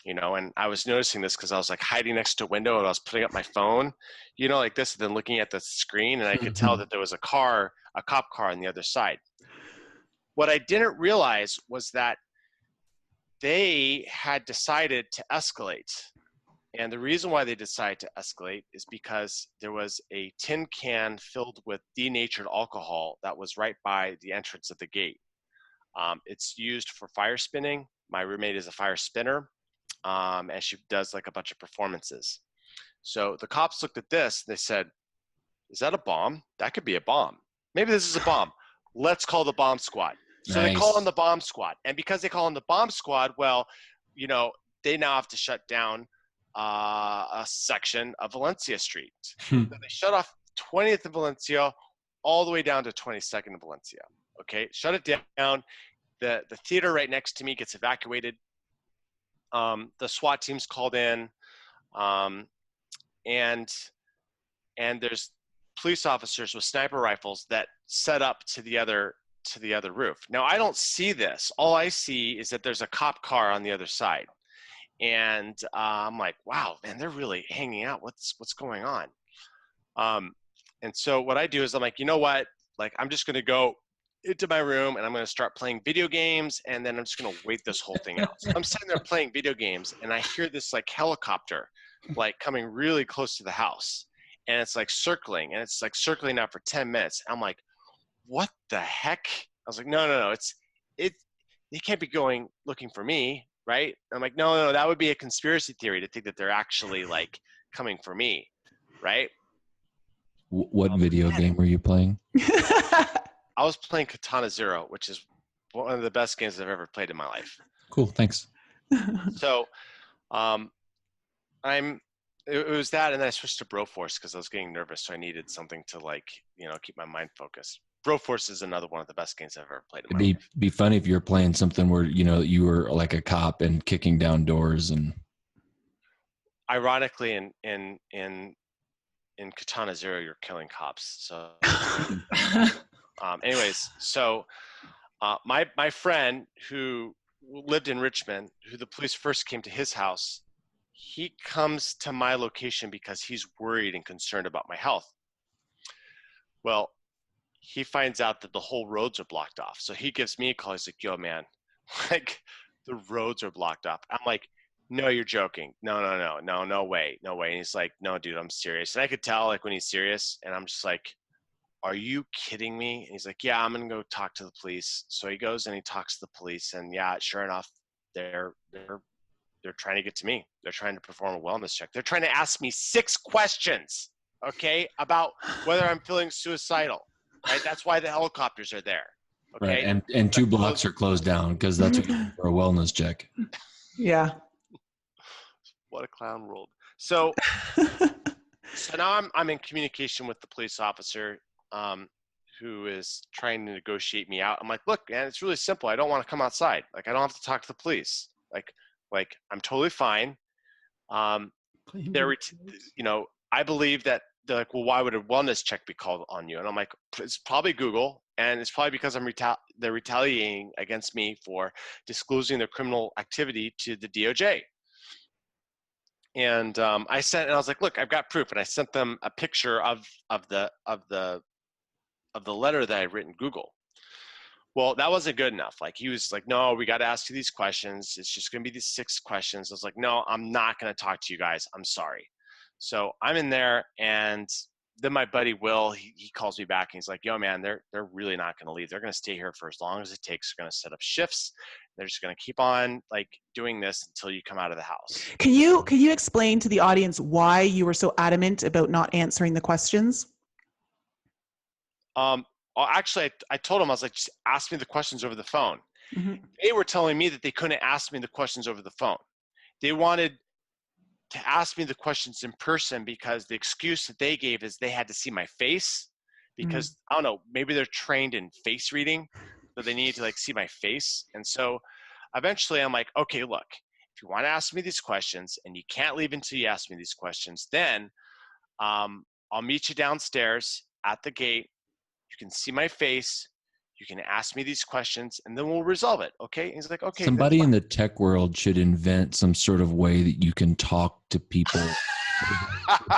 and I was noticing this because I was like hiding next to a window and I was putting up my phone, like this, and then looking at the screen, and I could tell that there was a cop car on the other side. What I didn't realize was that they had decided to escalate. And the reason why they decided to escalate is because there was a tin can filled with denatured alcohol that was right by the entrance of the gate. It's used for fire spinning. My roommate is a fire spinner, and she does like a bunch of performances. So the cops looked at this and they said, is that a bomb? That could be a bomb. Maybe this is a bomb. Let's call the bomb squad. So Nice. They call on the bomb squad. And because they call on the bomb squad, well, they now have to shut down a section of Valencia Street. So they shut off 20th of Valencia all the way down to 22nd of Valencia. Okay, shut it down. The theater right next to me gets evacuated. The SWAT team's called in, and there's police officers with sniper rifles that set up to the other roof. Now I don't see this. All I see is that there's a cop car on the other side. And I'm like, wow, man, they're really hanging out. What's going on? And so what I do is I'm like, you know what? Like, I'm just going to go into my room and I'm going to start playing video games. And then I'm just going to wait this whole thing out. So I'm sitting there playing video games and I hear this like helicopter, like coming really close to the house. And it's like circling and it's like circling out for 10 minutes. I'm like, what the heck? I was like, no, he can't be going looking for me. Right? I'm like, no, that would be a conspiracy theory to think that they're actually like coming for me. Right? What video game were you playing? I was playing Katana Zero, which is one of the best games I've ever played in my life. Cool. Thanks. So, it was that. And then I switched to Broforce because I was getting nervous. So I needed something to like, keep my mind focused. Broforce is another one of the best games I've ever played in my life. It'd be funny if you're playing something where, you were like a cop and kicking down doors and. ironically, in Katana Zero, you're killing cops. So, anyways, so my friend who lived in Richmond, who the police first came to his house, he comes to my location because he's worried and concerned about my health. Well, he finds out that the whole roads are blocked off. So he gives me a call. He's like, yo, man, like the roads are blocked off. I'm like, no, you're joking. No way. And he's like, no, dude, I'm serious. And I could tell like when he's serious, and I'm just like, are you kidding me? And he's like, yeah, I'm going to go talk to the police. So he goes and he talks to the police, and yeah, sure enough, they're trying to get to me. They're trying to perform a wellness check. They're trying to ask me 6 questions, okay, about whether I'm feeling suicidal, right? That's why the helicopters are there, okay? Right, and 2 blocks are closed down because that's what you do for a wellness check. Yeah. What a clown world. So now I'm in communication with the police officer who is trying to negotiate me out. I'm like, look, man, it's really simple. I don't want to come outside. Like, I don't have to talk to the police. Like I'm totally fine. I believe that they're like, well, why would a wellness check be called on you? And I'm like, it's probably Google, and it's probably because they're retaliating against me for disclosing their criminal activity to the DOJ. And I was like, look, I've got proof, and I sent them a picture of the letter that I'd written Google. Well, that wasn't good enough. Like, he was like, no, we got to ask you these questions. It's just going to be these 6 questions. I was like, no, I'm not going to talk to you guys. I'm sorry. So I'm in there, and then my buddy Will, he calls me back, and he's like, yo, man, they're really not going to leave. They're going to stay here for as long as it takes. They're going to set up shifts. They're just going to keep on like doing this until you come out of the house. Can you explain to the audience why you were so adamant about not answering the questions? Actually, I told him, I was like, just ask me the questions over the phone. Mm-hmm. They were telling me that they couldn't ask me the questions over the phone. They wanted to ask me the questions in person because the excuse that they gave is they had to see my face because, I don't know, maybe they're trained in face reading, so they need to like see my face. And so eventually I'm like, okay, look, if you want to ask me these questions and you can't leave until you ask me these questions, then I'll meet you downstairs at the gate. You can see my face. You can ask me these questions, and then we'll resolve it. Okay? And he's like, okay. Somebody in the tech world should invent some sort of way that you can talk to people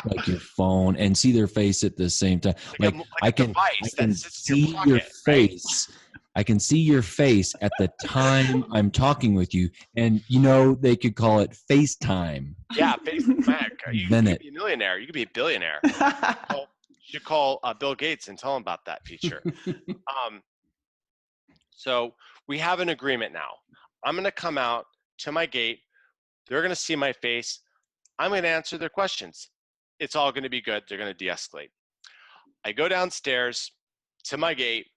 like your phone and see their face at the same time. Like I can see your face. I can see your face at the time I'm talking with you, and they could call it FaceTime. Yeah, FaceTime. You could be a millionaire. You could be a billionaire. You should call Bill Gates and tell him about that feature. So we have an agreement now. I'm going to come out to my gate. They're going to see my face. I'm going to answer their questions. It's all going to be good. They're going to de-escalate. I go downstairs to my gate.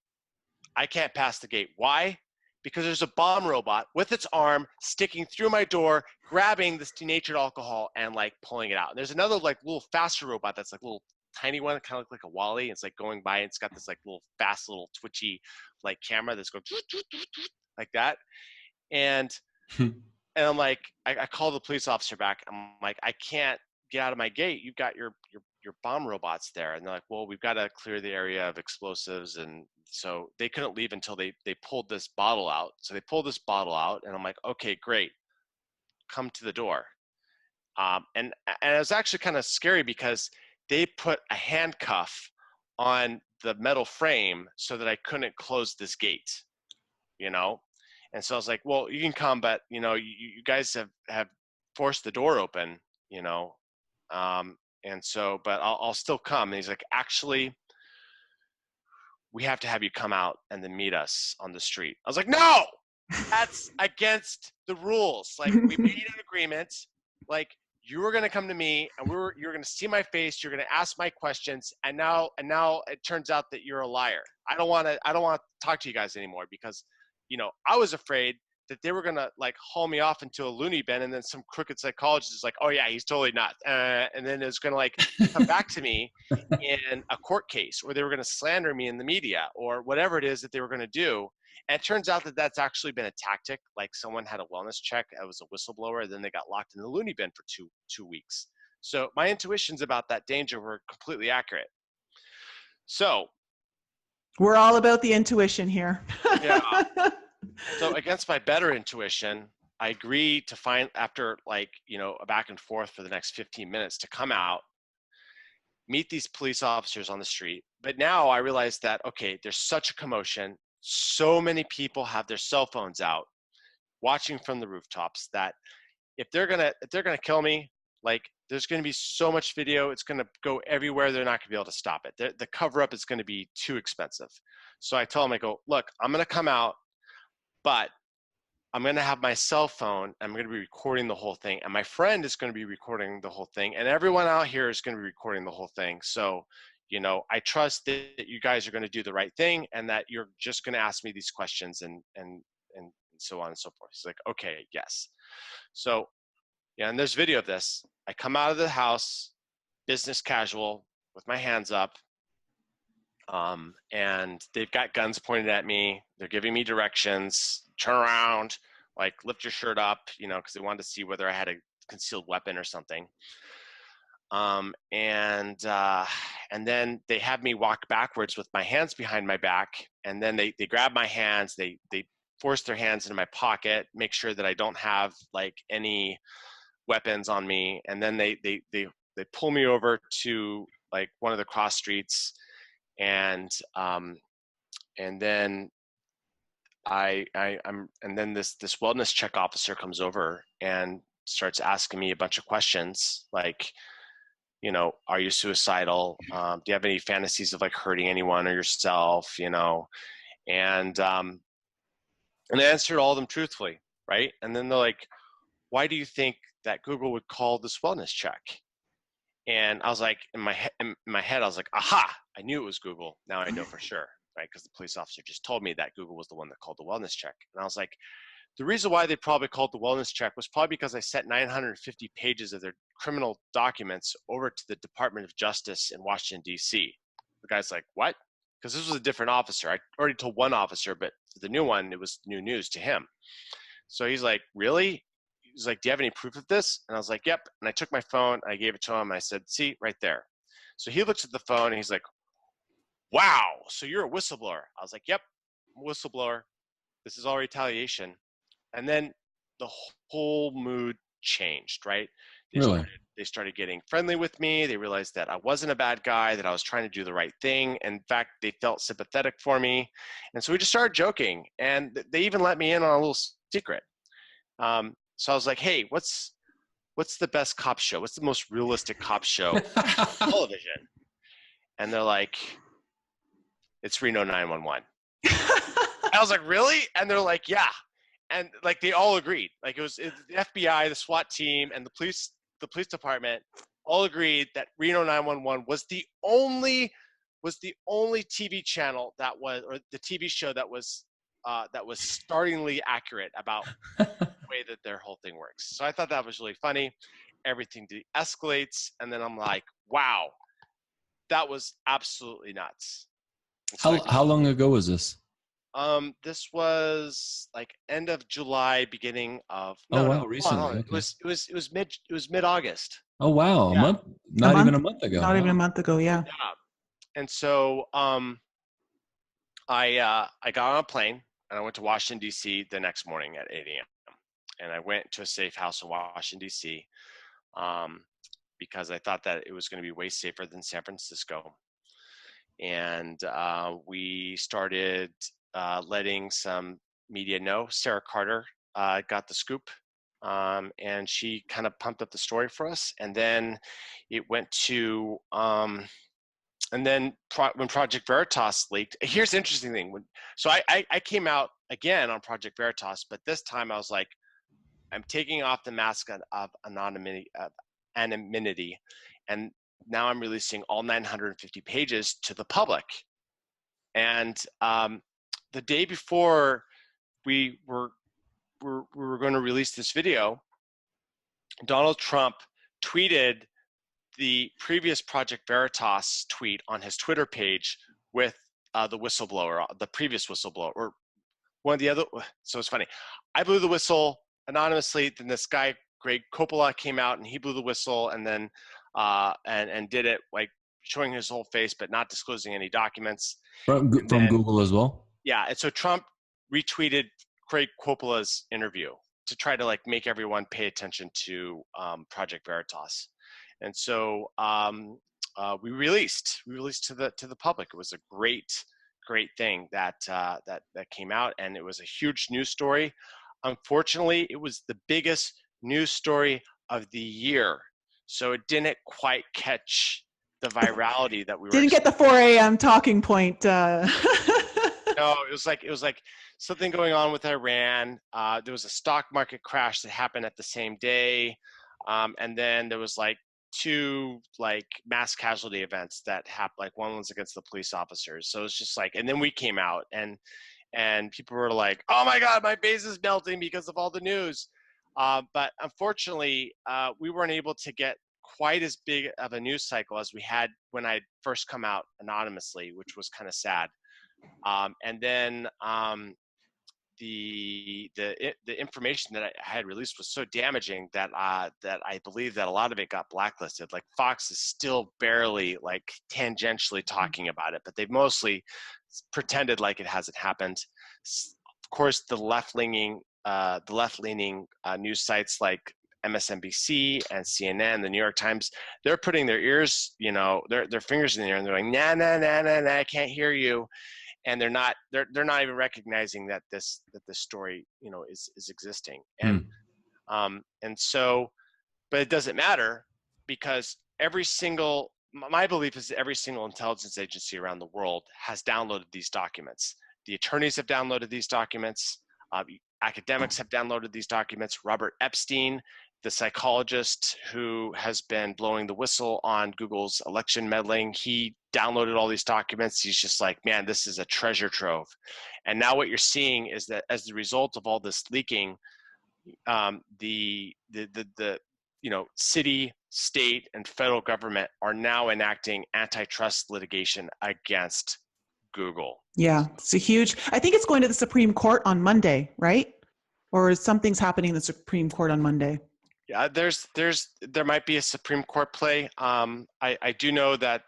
I can't pass the gate. Why? Because there's a bomb robot with its arm sticking through my door, grabbing this denatured alcohol and like pulling it out. And there's another like little faster robot that's like little tiny one, kind of look like a Wally. It's like going by, and it's got this like little fast little twitchy like camera that's going like that. And I'm like, I call the police officer back. I'm like, I can't get out of my gate. You've got your bomb robots there. And they're like, well, we've got to clear the area of explosives. And so they couldn't leave until they pulled this bottle out. So they pulled this bottle out, and I'm like, okay, great. Come to the door. And it was actually kind of scary because they put a handcuff on the metal frame so that I couldn't close this gate, And so I was like, well, you can come, but, you guys have forced the door open, and so, but I'll still come. And he's like, actually, we have to have you come out and then meet us on the street. I was like, no, that's against the rules. Like, we made an agreement. Like, you were going to come to me, and you're going to see my face. You're going to ask my questions. And now it turns out that you're a liar. I don't want to talk to you guys anymore because, I was afraid that they were going to like haul me off into a loony bin. And then some crooked psychologist is like, oh yeah, he's totally nuts. And then it's going to like come back to me in a court case, or they were going to slander me in the media or whatever it is that they were going to do. And it turns out that that's actually been a tactic. Like someone had a wellness check. I was a whistleblower. Then they got locked in the loony bin for two weeks. So my intuitions about that danger were completely accurate. So we're all about the intuition here. yeah. So against my better intuition, I agreed to find, after like, you know, a back and forth for the next 15 minutes, to come out, meet these police officers on the street. But now I realize that, okay, there's such a commotion. So many people have their cell phones out watching from the rooftops that if they're gonna kill me, like there's gonna be so much video, it's gonna go everywhere. They're not gonna be able to stop it. The cover up is gonna be too expensive. So I tell them, I go, look, I'm gonna come out, but I'm going to have my cell phone. I'm going to be recording the whole thing. And my friend is going to be recording the whole thing. And everyone out here is going to be recording the whole thing. So, you know, I trust that you guys are going to do the right thing and that you're just going to ask me these questions and so on and so forth. He's like, okay, yes. So, yeah, and there's video of this. I come out of the house, business casual, with my hands up. And they've got guns pointed at me. They're giving me directions, turn around, like lift your shirt up, you know, because they wanted to see whether I had a concealed weapon or something. And then they have me walk backwards with my hands behind my back. And then they grab my hands, they force their hands into my pocket, make sure that I don't have like any weapons on me. And then they pull me over to like one of the cross streets. And then and then this wellness check officer comes over and starts asking me a bunch of questions like, you know, are you suicidal? Do you have any fantasies of like hurting anyone or yourself? You know, and I answered all of them truthfully, right? And then they're like, why do you think that Google would call this wellness check? And I was like, in my head, I was like, aha, I knew it was Google. Now I know for sure, right? Because the police officer just told me that Google was the one that called the wellness check. And I was like, the reason why they probably called the wellness check was probably because I sent 950 pages of their criminal documents over to the Department of Justice in Washington, D.C. The guy's like, what? Because this was a different officer. I already told one officer, but for the new one, it was new news to him. So he's like, really? He's like, do you have any proof of this? And I was like, yep. And I took my phone, I gave it to him. I said, see, right there. So he looks at the phone and he's like, wow, so you're a whistleblower. I was like, yep, I'm a whistleblower. This is all retaliation. And then the whole mood changed, right? They started getting friendly with me. They realized that I wasn't a bad guy, that I was trying to do the right thing. And in fact, they felt sympathetic for me. And so we just started joking. And they even let me in on a little secret. So I was like, hey, what's the best cop show? What's the most realistic cop show on television? And they're like, it's Reno 911. I was like, really? And they're like, yeah. And like, they all agreed. Like it was the FBI, the SWAT team, and the police department all agreed that Reno 911 was the only TV channel that was, or the TV show that was startlingly accurate about the way that their whole thing works. So I thought that was really funny. Everything de-escalates, and then I'm like, wow, that was absolutely nuts. How long ago was this? This was like end of July, beginning of recently. Okay. It was mid-August. Oh wow, Yeah. a month? Not even a month ago. Not even a month ago, yeah. And so I got on a plane and I went to Washington D.C. the next morning at 8 a.m. And I went to a safe house in Washington D.C. Because I thought that it was going to be way safer than San Francisco. And we started letting some media know. Sarah Carter got the scoop, and she kind of pumped up the story for us. And then it went to, and then when Project Veritas leaked, here's the interesting thing. So I came out again on Project Veritas, but this time I was like, I'm taking off the mask of anonymity, and now I'm releasing all 950 pages to the public. And the day before we were going to release this video, Donald Trump tweeted the previous Project Veritas tweet on his Twitter page with the whistleblower, the previous whistleblower, or one of the other, so it's funny. I blew the whistle anonymously. Then this guy, Greg Coppola, came out and he blew the whistle, and then and did it like showing his whole face, but not disclosing any documents. From Google as well? Yeah. And so Trump retweeted Greg Coppola's interview to try to like make everyone pay attention to Project Veritas. And so we released to the public. It was a great thing that came out, and it was a huge news story. Unfortunately, it was the biggest news story of the year, so it didn't quite catch the virality that we didn't get the 4 a.m. talking point. No, it was like something going on with Iran. There was a stock market crash that happened at the same day, and then there was like 2 like mass casualty events that happened. Like one was against the police officers. So it's just like, and then we came out and people were like, "Oh my God, my base is melting because of all the news." But unfortunately, we weren't able to get quite as big of a news cycle as we had when I first come out anonymously, which was kind of sad. And then the information that I had released was so damaging that I believe that a lot of it got blacklisted. Like Fox is still barely like tangentially talking about it, but they've mostly pretended like it hasn't happened. Of course, the left-leaning news sites like MSNBC and CNN, the New York Times, they're putting their ears, their fingers in the air, and they're like, nah, I can't hear you. And they're not even recognizing that this story, is existing. And so, but it doesn't matter, because my belief is that every single intelligence agency around the world has downloaded these documents. The attorneys have downloaded these documents. Academics have downloaded these documents. Robert Epstein, the psychologist who has been blowing the whistle on Google's election meddling, he downloaded all these documents. He's just like, man, this is a treasure trove. And now what you're seeing is that as the result of all this leaking, the city, state, and federal government are now enacting antitrust litigation against Google. Yeah, it's I think it's going to the Supreme Court on Monday, right? Or something's happening in the Supreme Court on Monday. Yeah, there might be a Supreme Court play. I do know that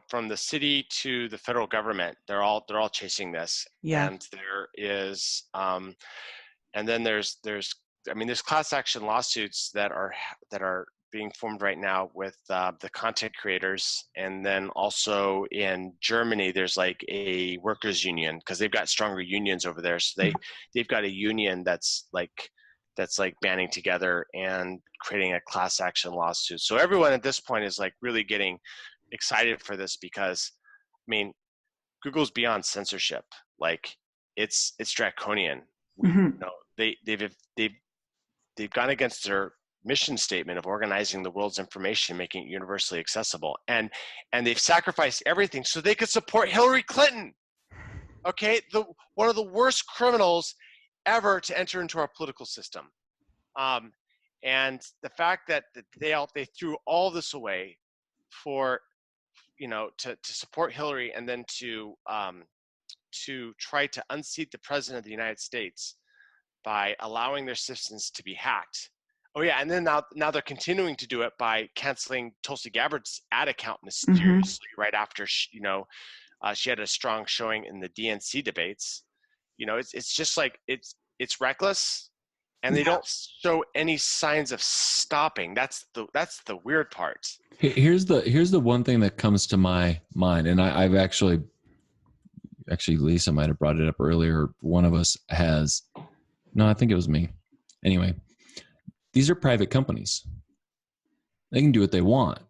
from the city to the federal government, they're all chasing this. Yeah. And there is, and then there's class action lawsuits that are being formed right now with the content creators. And then also in Germany, there's like a workers union, because they've got stronger unions over there. So they've got a union that's like banding together and creating a class action lawsuit. So everyone at this point is like really getting excited for this, because Google's beyond censorship. Like it's draconian. They've gone against their mission statement of organizing the world's information, making it universally accessible, and they've sacrificed everything so they could support Hillary Clinton. Okay, one of the worst criminals ever to enter into our political system, and the fact that they threw all this away for to support Hillary, and then to try to unseat the president of the United States by allowing their systems to be hacked. Oh yeah, and then now they're continuing to do it by canceling Tulsi Gabbard's ad account mysteriously right after she had a strong showing in the DNC debates. It's just like it's reckless, and they don't show any signs of stopping. That's the weird part. Here's the one thing that comes to my mind, and I've actually Lisa might have brought it up earlier. One of us has. No, I think it was me. Anyway, these are private companies. They can do what they want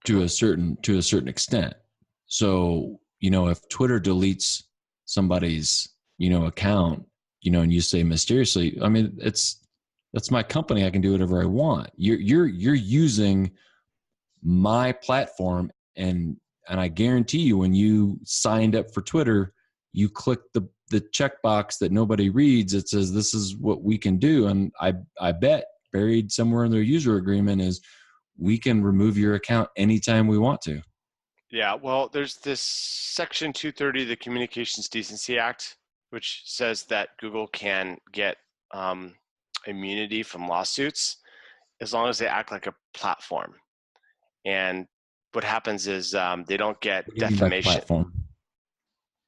to a certain extent. So, if Twitter deletes somebody's, account, and you say mysteriously, that's my company. I can do whatever I want. You're using my platform, and I guarantee you, when you signed up for Twitter, you clicked the checkbox that nobody reads. It says this is what we can do, and I bet buried somewhere in their user agreement is we can remove your account anytime we want to. Yeah, well, there's this Section 230 of the Communications Decency Act, which says that Google can get immunity from lawsuits as long as they act like a platform. And what happens is they don't get What do you mean by defamation. platform?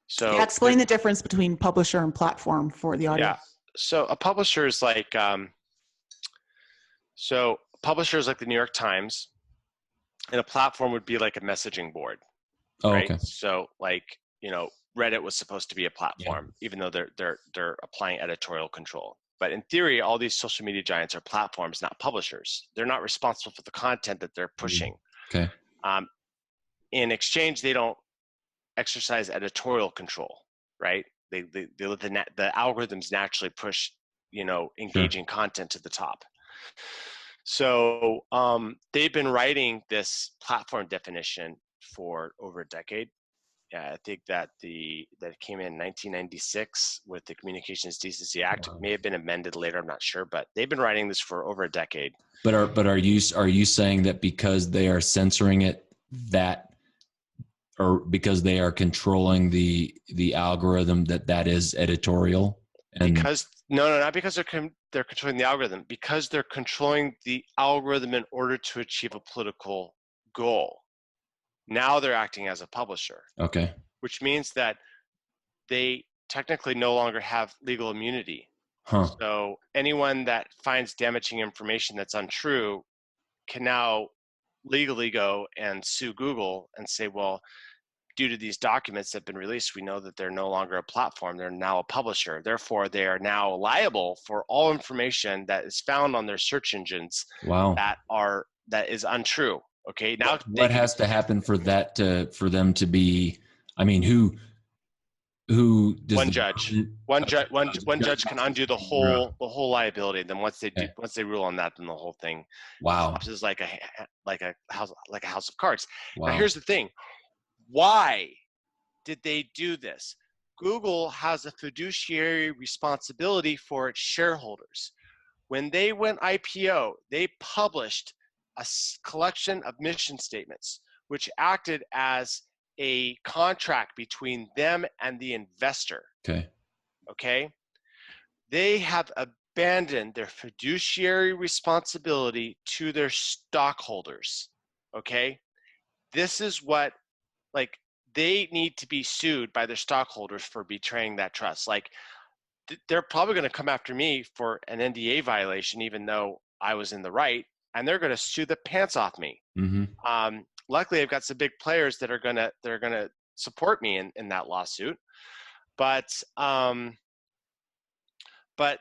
So Yeah, explain the difference between publisher and platform for the audience. yeah, so a publisher is like publishers like the New York Times, and a platform would be like a messaging board, Oh, right? okay. So like, Reddit was supposed to be a platform, even though they're applying editorial control. But in theory, all these social media giants are platforms, not publishers. They're not responsible for the content that they're pushing. Okay. In exchange, they don't exercise editorial control, right? They let the algorithms naturally push, engaging content to the top. So they've been writing this platform definition for over a decade. Yeah, I think that that came in 1996 with the Communications Decency Act. Wow. It may have been amended later, I'm not sure, but they've been writing this for over a decade. But are you saying that because they are censoring it, or because they are controlling the algorithm, that is editorial? Because not because they're controlling the algorithm, because they're controlling the algorithm in order to achieve a political goal. Now they're acting as a publisher. Okay. Which means that they technically no longer have legal immunity. Huh. So anyone that finds damaging information that's untrue can now legally go and sue Google and say, well, due to these documents that have been released, we know that they're no longer a platform, they're now a publisher. Therefore, they are now liable for all information that is found on their search engines. Wow. that is untrue. Okay. Now what has to happen for them to be, I mean, who does one judge can undo the whole liability. Then once they rule on that, then the whole thing collapses like a house of cards. Wow. Now here's the thing. Why did they do this? Google has a fiduciary responsibility for its shareholders. When they went IPO, they published a collection of mission statements, which acted as a contract between them and the investor. Okay. They have abandoned their fiduciary responsibility to their stockholders. Okay. This is what, they need to be sued by their stockholders for betraying that trust. They're probably going to come after me for an NDA violation, even though I was in the right, and they're going to sue the pants off me. Mm-hmm. Luckily, I've got some big players that are going to support me in that lawsuit, but they're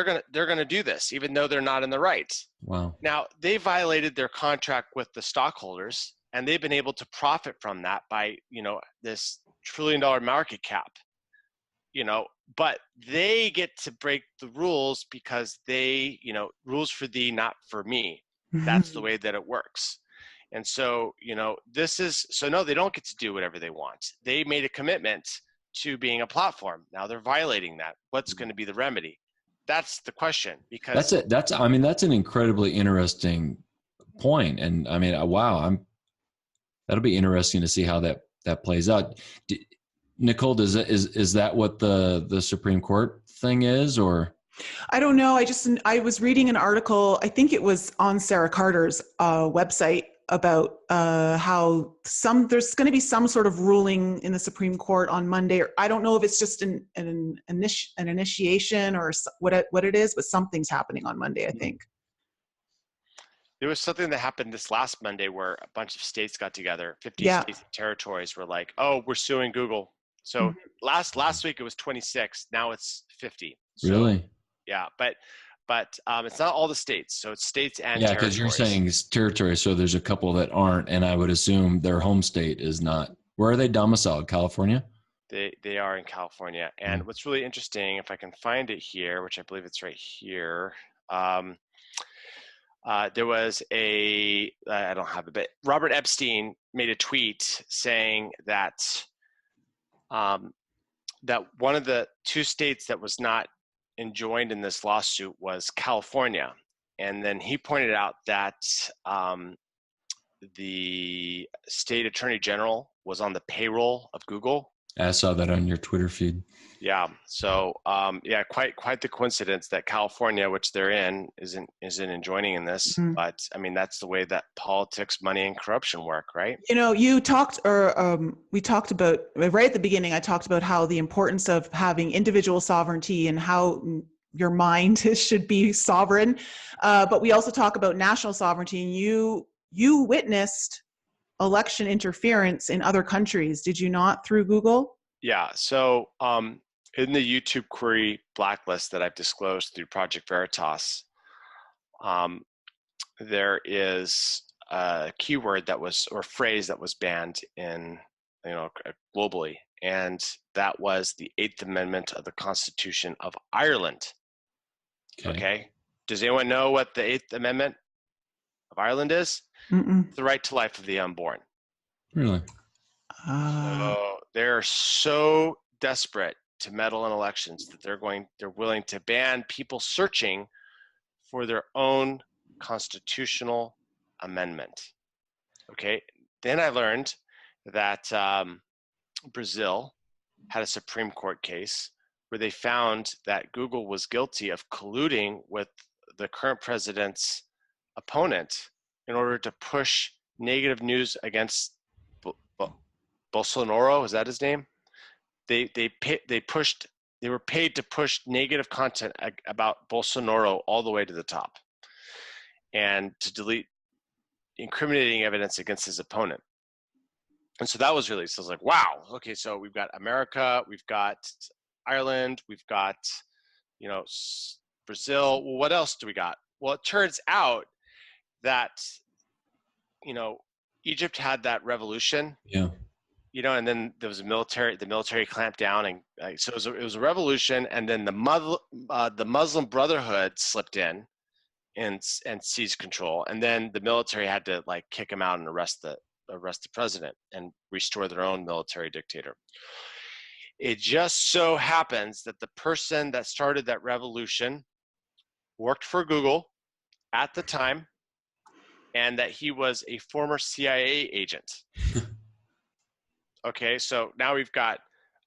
going to do this even though they're not in the right. Wow. Now they violated their contract with the stockholders, and they've been able to profit from that by this $1 trillion market cap. But they get to break the rules because they, rules for thee, not for me. That's the way that it works. And so, no, they don't get to do whatever they want. They made a commitment to being a platform. Now they're violating that. What's going to be the remedy? That's the question. Because that's an incredibly interesting point. And I mean, wow, that'll be interesting to see how that plays out. Nicole, is that what the Supreme Court thing is, or? I don't know. I was reading an article, I think it was on Sarah Carter's website, about how there's going to be some sort of ruling in the Supreme Court on Monday. Or I don't know if it's just an initiation or what it is, but something's happening on Monday, I think. There was something that happened this last Monday where a bunch of states got together. 50 states and territories were like, "Oh, we're suing Google." So last week it was 26. Now it's 50. So, really? Yeah, but it's not all the states. So it's states and territories. Yeah, because you're saying it's territory, so there's a couple that aren't, and I would assume their home state is not. Where are they domiciled? California? They are in California. And what's really interesting, if I can find it here, which I believe it's right here. There was I don't have it, but Robert Epstein made a tweet saying that that one of the two states that was not enjoined in this lawsuit was California. And then he pointed out that the state attorney general was on the payroll of Google. I saw that on your Twitter feed. Yeah. So, yeah, quite the coincidence that California, which they're in, isn't joining in this. Mhm. But I mean, that's the way that politics, money, and corruption work, right? You know, you talked, or we talked about right at the beginning. I talked about how the importance of having individual sovereignty and how your mind should be sovereign. But we also talk about national sovereignty. And you witnessed election interference in other countries, did you not, through Google? Yeah. So, in the YouTube query blacklist that I've disclosed through Project Veritas, there is a keyword that was, or phrase that was banned in, globally, and that was the 8th Amendment of the Constitution of Ireland. Okay. Does anyone know what the 8th Amendment of Ireland is? Mm-mm. The right to life of the unborn. Really? So they're so desperate to meddle in elections that they're willing to ban people searching for their own constitutional amendment. Okay. Then I learned that Brazil had a Supreme Court case where they found that Google was guilty of colluding with the current president's opponent in order to push negative news against Bolsonaro. Is that his name? They were paid to push negative content about Bolsonaro all the way to the top, and to delete incriminating evidence against his opponent. And so that was released. I was like, wow, okay, so we've got America, we've got Ireland, we've got, Brazil. Well, what else do we got? Well, it turns out that, Egypt had that revolution. Yeah. And then there was the military clamped down, and so it was a revolution, and then the Muslim Brotherhood slipped in and seized control, and then the military had to kick him out and arrest the president and restore their own military dictator. It just so happens that the person that started that revolution worked for Google at the time, and that he was a former CIA agent. Okay, so now we've got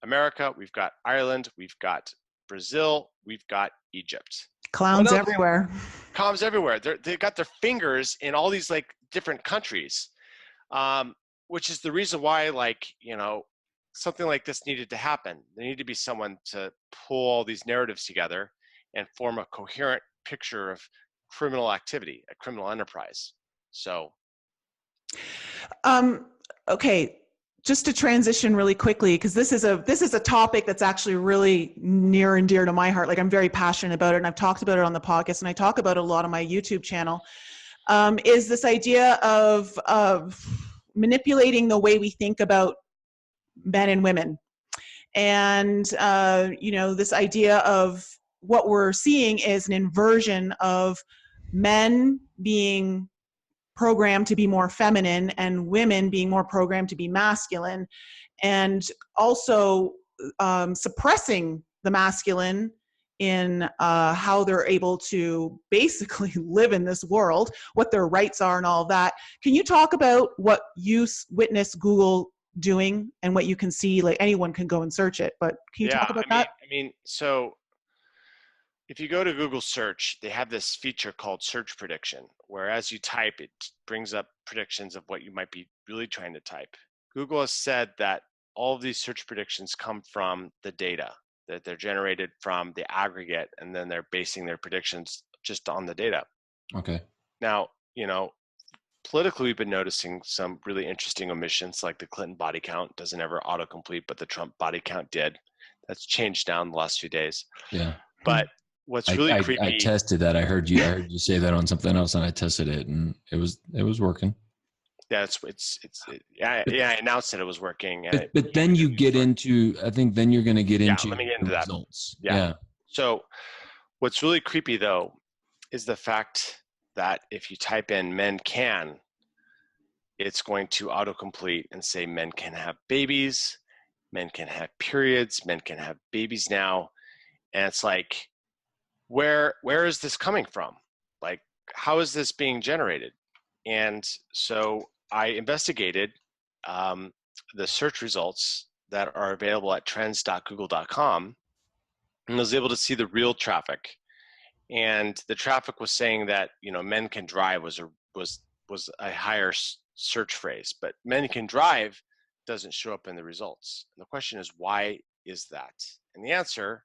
America, we've got Ireland, we've got Brazil, we've got Egypt. Clowns everywhere. Clowns everywhere. They got their fingers in all these different countries, which is the reason why something like this needed to happen. There needed to be someone to pull all these narratives together and form a coherent picture of criminal activity, a criminal enterprise. So, okay. Just to transition really quickly, because this is a topic that's actually really near and dear to my heart. I'm very passionate about it, and I've talked about it on the podcast, and I talk about it a lot on my YouTube channel. Is this idea of manipulating the way we think about men and women, and this idea of what we're seeing is an inversion of men being programmed to be more feminine and women being more programmed to be masculine, and also suppressing the masculine in how they're able to basically live in this world, what their rights are and all of that. Can you talk about what you witness Google doing and what you can see? Anyone can go and search it, but can you talk about that? So if you go to Google search, they have this feature called search prediction, where as you type, it brings up predictions of what you might be really trying to type. Google has said that all of these search predictions come from the data, that they're generated from the aggregate, and then they're basing their predictions just on the data. Okay. Now, politically, we've been noticing some really interesting omissions, like the Clinton body count doesn't ever autocomplete, but the Trump body count did. That's changed down the last few days. Yeah. But what's really creepy. I tested that. I heard you say that on something else, and I tested it, and it was working. Yeah, I announced that it was working. But then you get into, I think then you're going to get into, let me get into that. Results. Yeah. So what's really creepy though is the fact that if you type in men can, it's going to autocomplete and say men can have babies, men can have periods, men can have babies now. And it's like, where is this coming from? How is this being generated? And so I investigated the search results that are available at trends.google.com, and I was able to see the real traffic. And the traffic was saying that, men can drive was a higher search phrase, but men can drive doesn't show up in the results. And the question is, why is that? And the answer,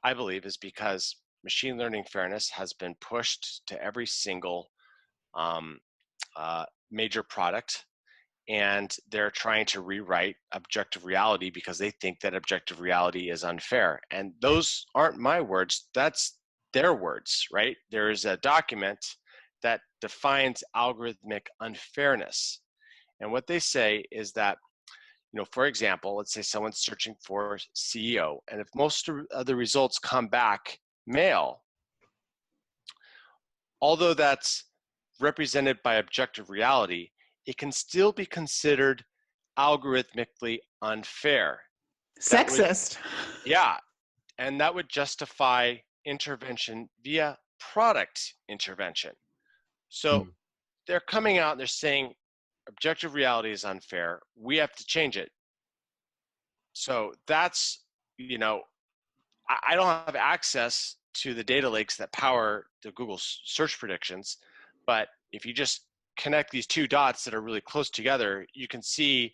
I believe, is because machine learning fairness has been pushed to every single major product, and they're trying to rewrite objective reality because they think that objective reality is unfair. And those aren't my words, that's their words, right? There is a document that defines algorithmic unfairness. And what they say is that, for example, let's say someone's searching for CEO, and if most of the results come back male, although that's represented by objective reality, it can still be considered algorithmically unfair. Sexist. Yeah, and that would justify intervention via product intervention. So they're coming out and they're saying objective reality is unfair. We have to change it. So that's, I don't have access to the data lakes that power the Google search predictions, but if you just connect these two dots that are really close together, you can see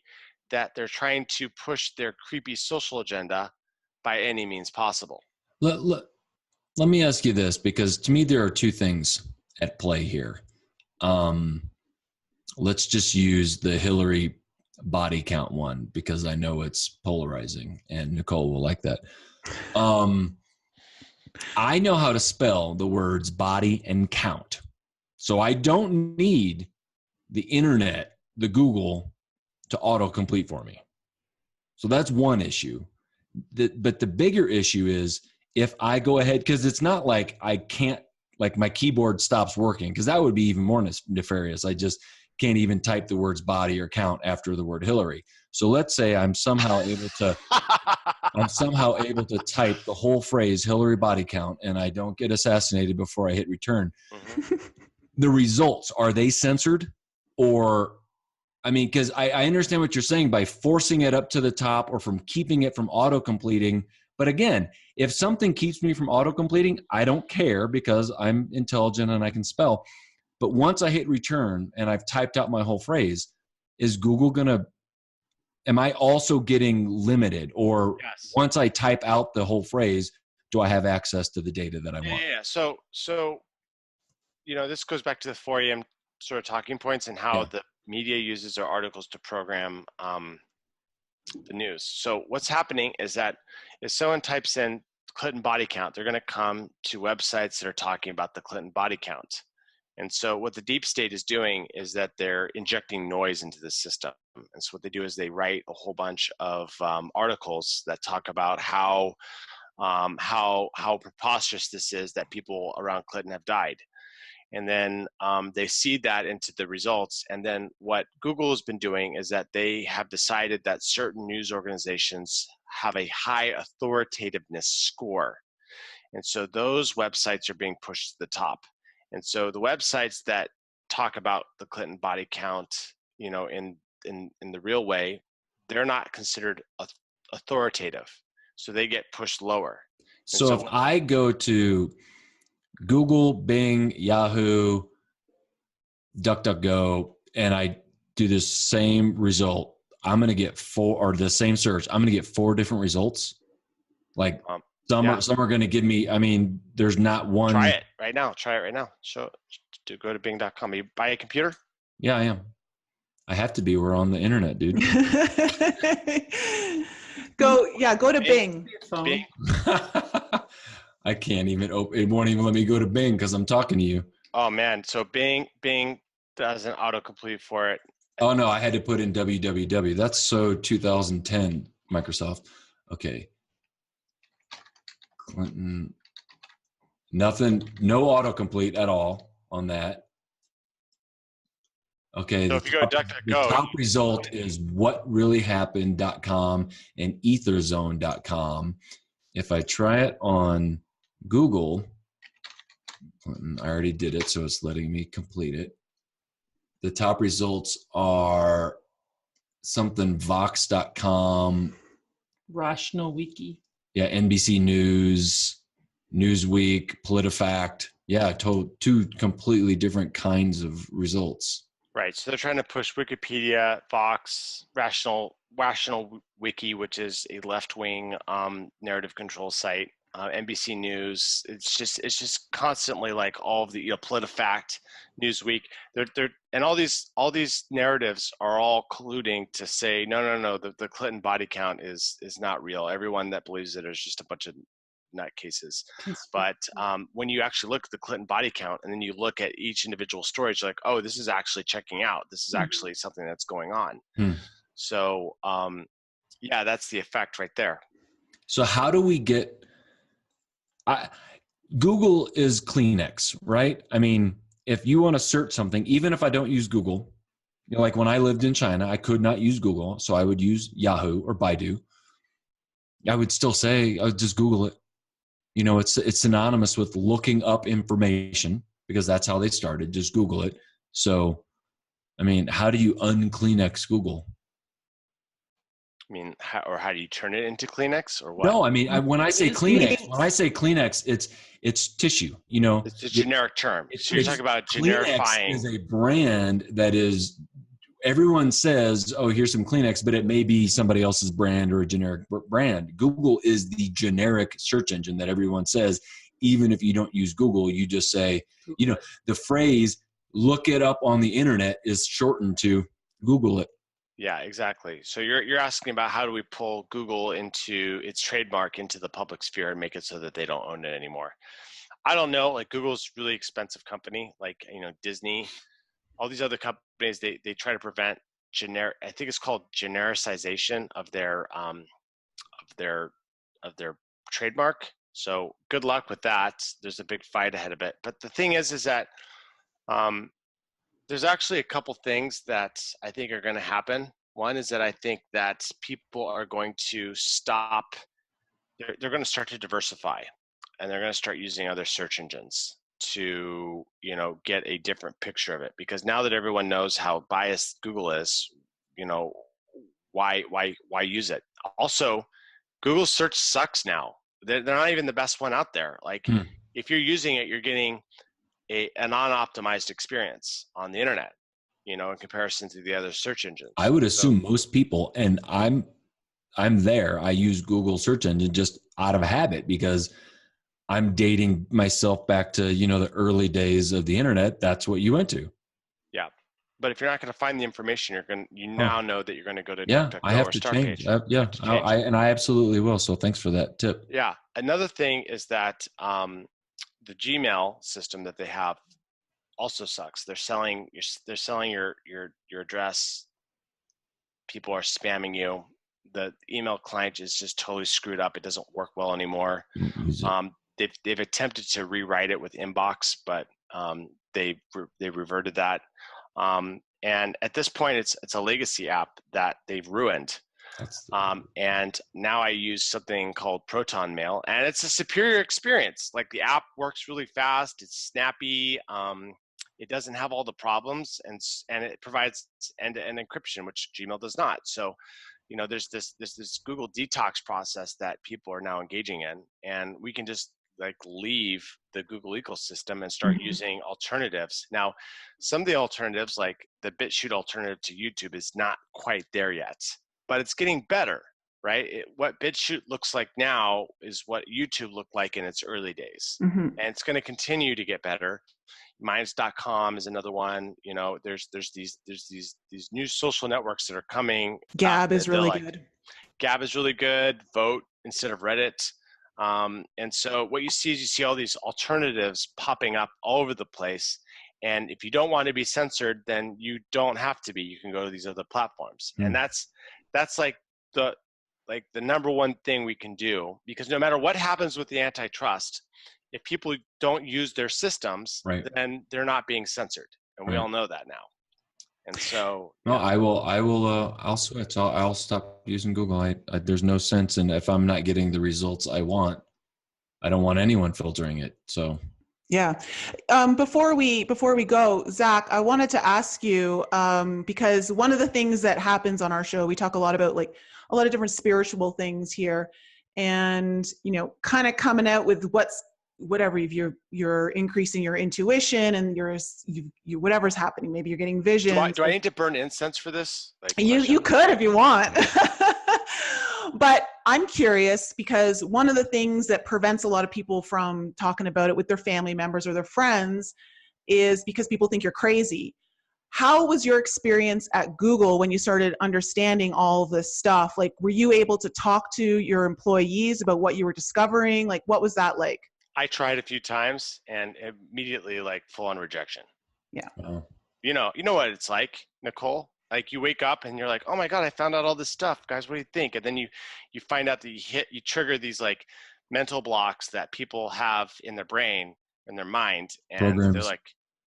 that they're trying to push their creepy social agenda by any means possible. Let me ask you this, because to me there are two things at play here. Let's just use the Hillary body count one, because I know it's polarizing and Nicole will like that. I know how to spell the words body and count. So I don't need the internet, the Google, to autocomplete for me. So that's one issue. But the bigger issue is if I go ahead, because it's not like I can't, like my keyboard stops working, because that would be even more nefarious. I just can't even type the words body or count after the word Hillary. So let's say I'm somehow able to type the whole phrase Hillary body count, and I don't get assassinated before I hit return. Mm-hmm. The results, are they censored? Or, because I understand what you're saying by forcing it up to the top or from keeping it from auto-completing. But again, if something keeps me from auto-completing, I don't care because I'm intelligent and I can spell. But once I hit return and I've typed out my whole phrase, is Google am I also getting limited? Or yes, once I type out the whole phrase, do I have access to the data that I want? Yeah. So this goes back to the 4 a.m. sort of talking points and how the media uses their articles to program the news. So what's happening is that if someone types in Clinton body count, they're going to come to websites that are talking about the Clinton body count. And so what the deep state is doing is that they're injecting noise into the system. And so what they do is they write a whole bunch of articles that talk about how preposterous this is that people around Clinton have died. And then they seed that into the results. And then what Google has been doing is that they have decided that certain news organizations have a high authoritativeness score. And so those websites are being pushed to the top. And so the websites that talk about the Clinton body count, in the real way, they're not considered authoritative. So they get pushed lower. So if I go to Google, Bing, Yahoo, DuckDuckGo, and I do the same result, I'm going to get the same search, I'm going to get 4 different results. Like some are going to give me, there's not one. Try it right now. Go to bing.com. You buy a computer? Yeah, I am. I have to be. We're on the internet, dude. Go to Bing. Bing. I can't even open. It won't even let me go to Bing because I'm talking to you. Oh man! So Bing doesn't autocomplete for it. Oh no! I had to put in www. That's so 2010 Microsoft. Okay. Clinton. Nothing. No autocomplete at all on that. Okay. So if you go to DuckDuckGo, the top result is whatreallyhappened.com and etherzone.com. If I try it on Google, I already did it, so it's letting me complete it. The top results are something vox.com Rational Wiki. Yeah, NBC News, Newsweek, PolitiFact. Yeah, two completely different kinds of results. Right. So they're trying to push Wikipedia, Fox, Rational Wiki, which is a left-wing narrative control site, NBC News. It's just constantly like all of the PolitiFact, Newsweek. They're and all these narratives are all colluding to say no. The Clinton body count is not real. Everyone that believes it is just a bunch of nutcases. But when you actually look at the Clinton body count and then you look at each individual story, it's like, oh, this is actually checking out. This is actually something that's going on. So yeah, that's the effect right there. So how do we get Google is Kleenex, right? I mean, if you want to search something, even if I don't use Google, like when I lived in China, I could not use Google, so I would use Yahoo or Baidu. I would still say I would just Google it. It's synonymous with looking up information because that's how they started. Just Google it. So, I mean, how do you un-Kleenex Google? I mean, how do you turn it into Kleenex or what? No, I mean, when I say Kleenex, it's tissue. It's a generic term. So you're talking about generifying. Kleenex is a brand that is. Everyone says, oh, here's some Kleenex, but it may be somebody else's brand or a generic brand. Google is the generic search engine that everyone says, even if you don't use Google, you just say, the phrase, look it up on the internet is shortened to Google it. Yeah, exactly. So you're asking about how do we pull Google into its trademark into the public sphere and make it so that they don't own it anymore? I don't know. Like Google's a really expensive company, like, Disney. All these other companies, they try to prevent I think it's called genericization of their trademark. So good luck with that. There's a big fight ahead of it. But the thing is that there's actually a couple things that I think are going to happen. One is that I think that people are going to stop. They're going to start to diversify, and they're going to start using other search engines to get a different picture of it, because now that everyone knows how biased Google is, why use it? Also, Google search sucks now. They're not even the best one out there. Like if you're using it, you're getting a non-optimized experience on the internet, in comparison to the other search engines. I would assume most people, and I'm there, I use Google search engine just out of habit because I'm dating myself back to, the early days of the internet. That's what you went to. Yeah. But if you're not going to find the information, you now know that you're going to go to I have to change. I absolutely will. So thanks for that tip. Yeah. Another thing is that the Gmail system that they have also sucks. They're selling your address. People are spamming you. The email client is just totally screwed up. It doesn't work well anymore. They've attempted to rewrite it with Inbox, but they reverted that. And at this point, it's a legacy app that they've ruined. And now I use something called Proton Mail, and it's a superior experience. Like the app works really fast. It's snappy. It doesn't have all the problems, and it provides end-to-end encryption, which Gmail does not. So, there's this Google detox process that people are now engaging in, and we can just leave the Google ecosystem and start using alternatives. Now, some of the alternatives, like the BitChute alternative to YouTube, is not quite there yet, but it's getting better, right? What BitChute looks like now is what YouTube looked like in its early days, and it's going to continue to get better. Minds.com is another one. There's these new social networks that are coming. Gab is really good. Gab is really good. Vote instead of Reddit. And so what you see all these alternatives popping up all over the place. And if you don't want to be censored, then you don't have to be. You can go to these other platforms. And that's like the number one thing we can do, because no matter what happens with the antitrust, if people don't use their systems, then they're not being censored. And we all know that now. And so, I'll switch. I'll stop using Google. There's no sense in, if I'm not getting the results I want, I don't want anyone filtering it. So Yeah. Before we go, Zach, I wanted to ask you, because one of the things that happens on our show, we talk a lot about like a lot of different spiritual things here, and kind of coming out with whatever, if you're increasing your intuition and you whatever's happening, maybe you're getting visions. Do I need to burn incense for this? Like, you could if you want. But I'm curious because one of the things that prevents a lot of people from talking about it with their family members or their friends is because people think you're crazy. How was your experience at Google when you started understanding all this stuff? Like, were you able to talk to your employees about what you were discovering? Like, what was that like? I tried a few times and immediately like full on rejection. Yeah. Wow. You know what it's like, Nicole? Like you wake up and you're like, oh my God, I found out all this stuff. Guys, what do you think? And then you find out that you trigger these like mental blocks that people have in their brain, in their mind. And Programs. they're like,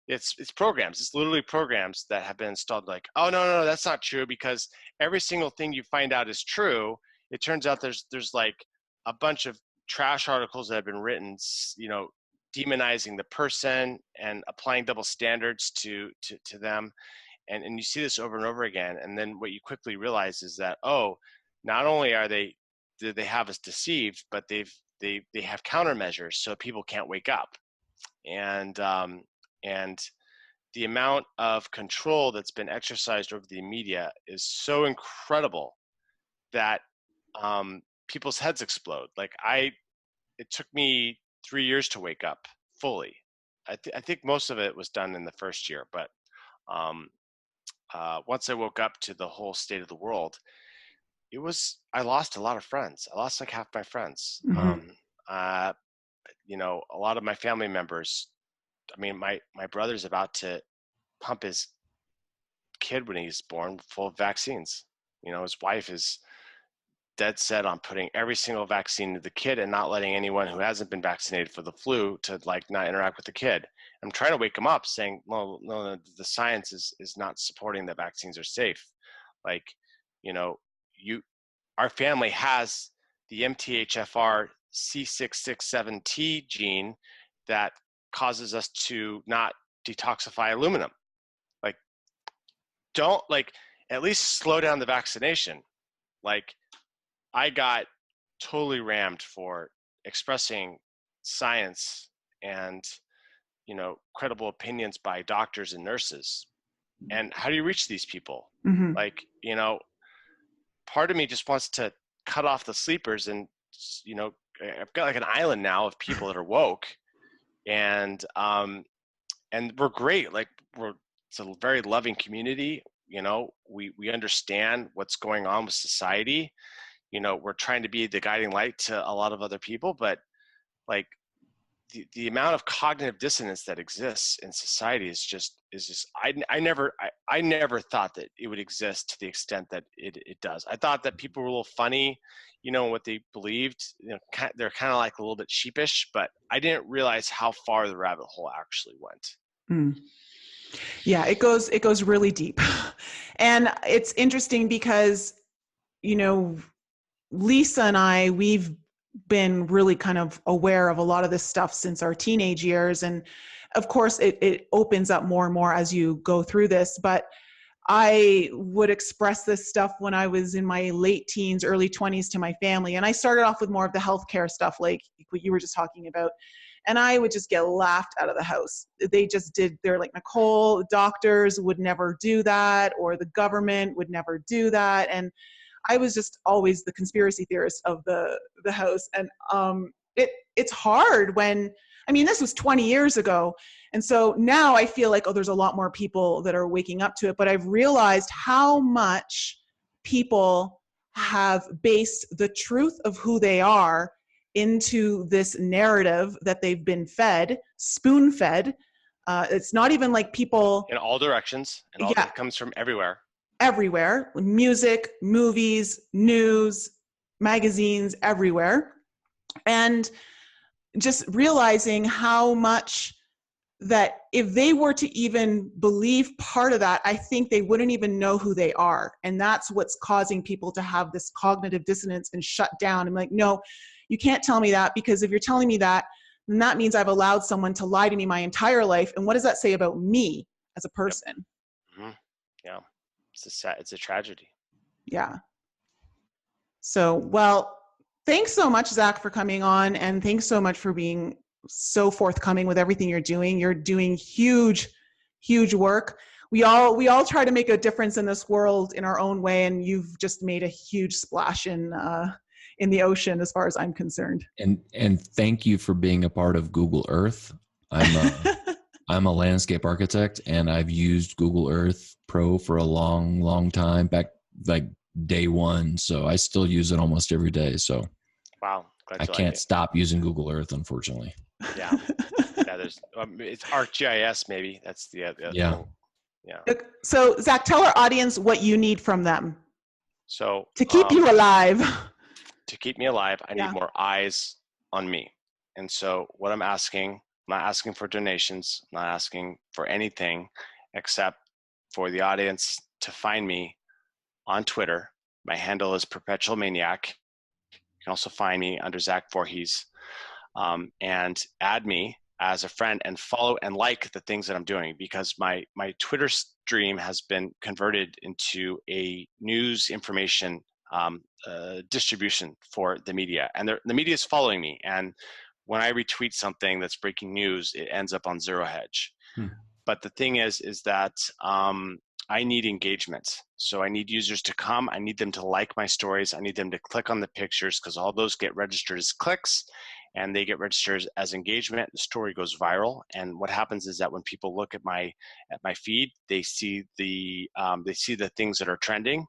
it's programs. It's literally programs that have been installed like, oh, no, that's not true, because every single thing you find out is true. It turns out there's like a bunch of trash articles that have been written, demonizing the person and applying double standards to them. And you see this over and over again. And then what you quickly realize is that, oh, not only do they have us deceived, but they have countermeasures so people can't wake up. And the amount of control that's been exercised over the media is so incredible that people's heads explode. Like it took me 3 years to wake up fully. I think most of it was done in the first year, but once I woke up to the whole state of the world, I lost a lot of friends. I lost like half my friends. Mm-hmm. A lot of my family members, I mean, my brother's about to pump his kid when he's born full of vaccines. His wife is dead set on putting every single vaccine to the kid and not letting anyone who hasn't been vaccinated for the flu to like not interact with the kid. I'm trying to wake him up saying, no, the science is not supporting that vaccines are safe. Like, our family has the MTHFR C667T gene that causes us to not detoxify aluminum. Like, at least slow down the vaccination. Like, I got totally rammed for expressing science and, credible opinions by doctors and nurses. And how do you reach these people? Mm-hmm. Like, part of me just wants to cut off the sleepers and, I've got like an island now of people that are woke, and we're great. Like it's a very loving community. We understand what's going on with society. We're trying to be the guiding light to a lot of other people, but like the amount of cognitive dissonance that exists in society is just I never thought that it would exist to the extent that it does. I thought that people were a little funny, in what they believed. They're kind of like a little bit sheepish, but I didn't realize how far the rabbit hole actually went. Mm. Yeah, it goes really deep. And it's interesting because, Lisa and I, we've been really kind of aware of a lot of this stuff since our teenage years. And of course it opens up more and more as you go through this, but I would express this stuff when I was in my late teens, early 20s to my family. And I started off with more of the healthcare stuff, like what you were just talking about. And I would just get laughed out of the house. They're like, Nicole, doctors would never do that, or the government would never do that. And I was just always the conspiracy theorist of the house. And it's hard when, this was 20 years ago. And so now I feel like, there's a lot more people that are waking up to it. But I've realized how much people have based the truth of who they are into this narrative that they've been fed, spoon-fed. It's not even like people in all directions, and all that comes from everywhere. Everywhere, music, movies, news, magazines, everywhere. And just realizing how much that if they were to even believe part of that, I think they wouldn't even know who they are. And that's what's causing people to have this cognitive dissonance and shut down. I'm like, no, you can't tell me that, because if you're telling me that, then that means I've allowed someone to lie to me my entire life. And what does that say about me as a person? Yep. Mm-hmm. Yeah. It's a tragedy. Yeah. So, well, thanks so much, Zach, for coming on, and thanks so much for being so forthcoming with everything you're doing. You're doing huge, huge work. We all try to make a difference in this world in our own way, and you've just made a huge splash in the ocean, as far as I'm concerned. And thank you for being a part of Google Earth. I'm a landscape architect, and I've used Google Earth Pro for a long, long time, back like day one. So I still use it almost every day. So wow, I can't stop using Google Earth, unfortunately. Yeah, there's it's ArcGIS maybe. That's the yeah. thing. Yeah. So Zach, tell our audience what you need from them. So to keep you alive. To keep me alive, I need more eyes on me. And so what I'm not asking for donations, I'm not asking for anything except for the audience to find me on Twitter. My handle is Perpetual Maniac. You can also find me under Zach Vorhies, and add me as a friend and follow and like the things that I'm doing, because my Twitter stream has been converted into a news information distribution for the media, and the media is following me. And when I retweet something that's breaking news, it ends up on Zero Hedge. But the thing is that I need engagement. So I need users to come. I need them to like my stories. I need them to click on the pictures, because all those get registered as clicks, and they get registered as engagement. The story goes viral. And what happens is that when people look at my feed, they see the things that are trending,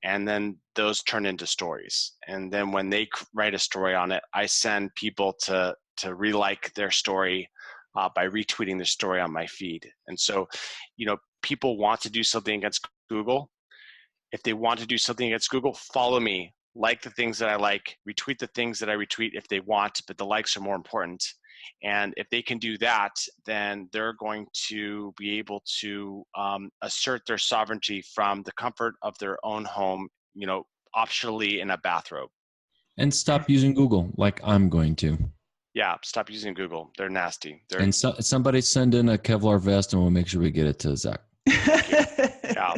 and then those turn into stories. And then when they write a story on it, I send people to re-like their story by retweeting the story on my feed. And so, people want to do something against Google. If they want to do something against Google, follow me, like the things that I like, retweet the things that I retweet if they want, but the likes are more important. And if they can do that, then they're going to be able to assert their sovereignty from the comfort of their own home, optionally in a bathrobe. And stop using Google like I'm going to. Yeah, stop using Google. They're nasty. And somebody send in a Kevlar vest, and we'll make sure we get it to Zach. Yeah.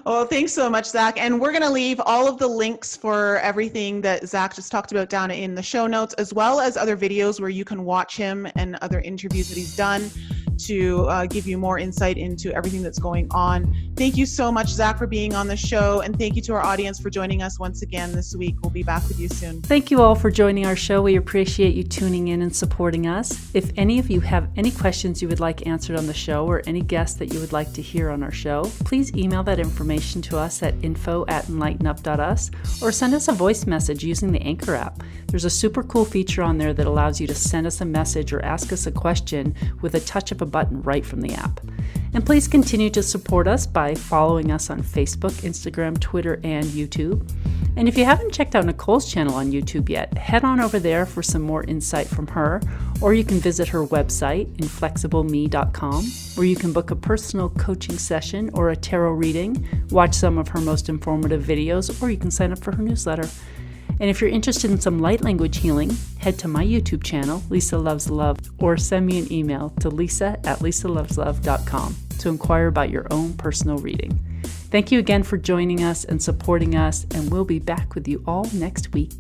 Well, thanks so much, Zach. And we're going to leave all of the links for everything that Zach just talked about down in the show notes, as well as other videos where you can watch him and other interviews that he's done to give you more insight into everything that's going on. Thank you so much, Zach, for being on the show. And thank you to our audience for joining us once again this week. We'll be back with you soon. Thank you all for joining our show. We appreciate you tuning in and supporting us. If any of you have any questions you would like answered on the show, or any guests that you would like to hear on our show, please email that information to us at info@enlightenup.us, or send us a voice message using the Anchor app. There's a super cool feature on there that allows you to send us a message or ask us a question with a touch of a button right from the app. And please continue to support us by following us on Facebook, Instagram, Twitter, and YouTube. And if you haven't checked out NICOLE's channel on YouTube yet, head on over there for some more insight from her, or you can visit her website, inflexibleme.com, where you can book a personal coaching session or a tarot reading, watch some of her most informative videos, or you can sign up for her newsletter. And if you're interested in some light language healing, head to my YouTube channel, Lisa Loves Love, or send me an email to lisa@lisaloveslove.com to inquire about your own personal reading. Thank you again for joining us and supporting us, and we'll be back with you all next week.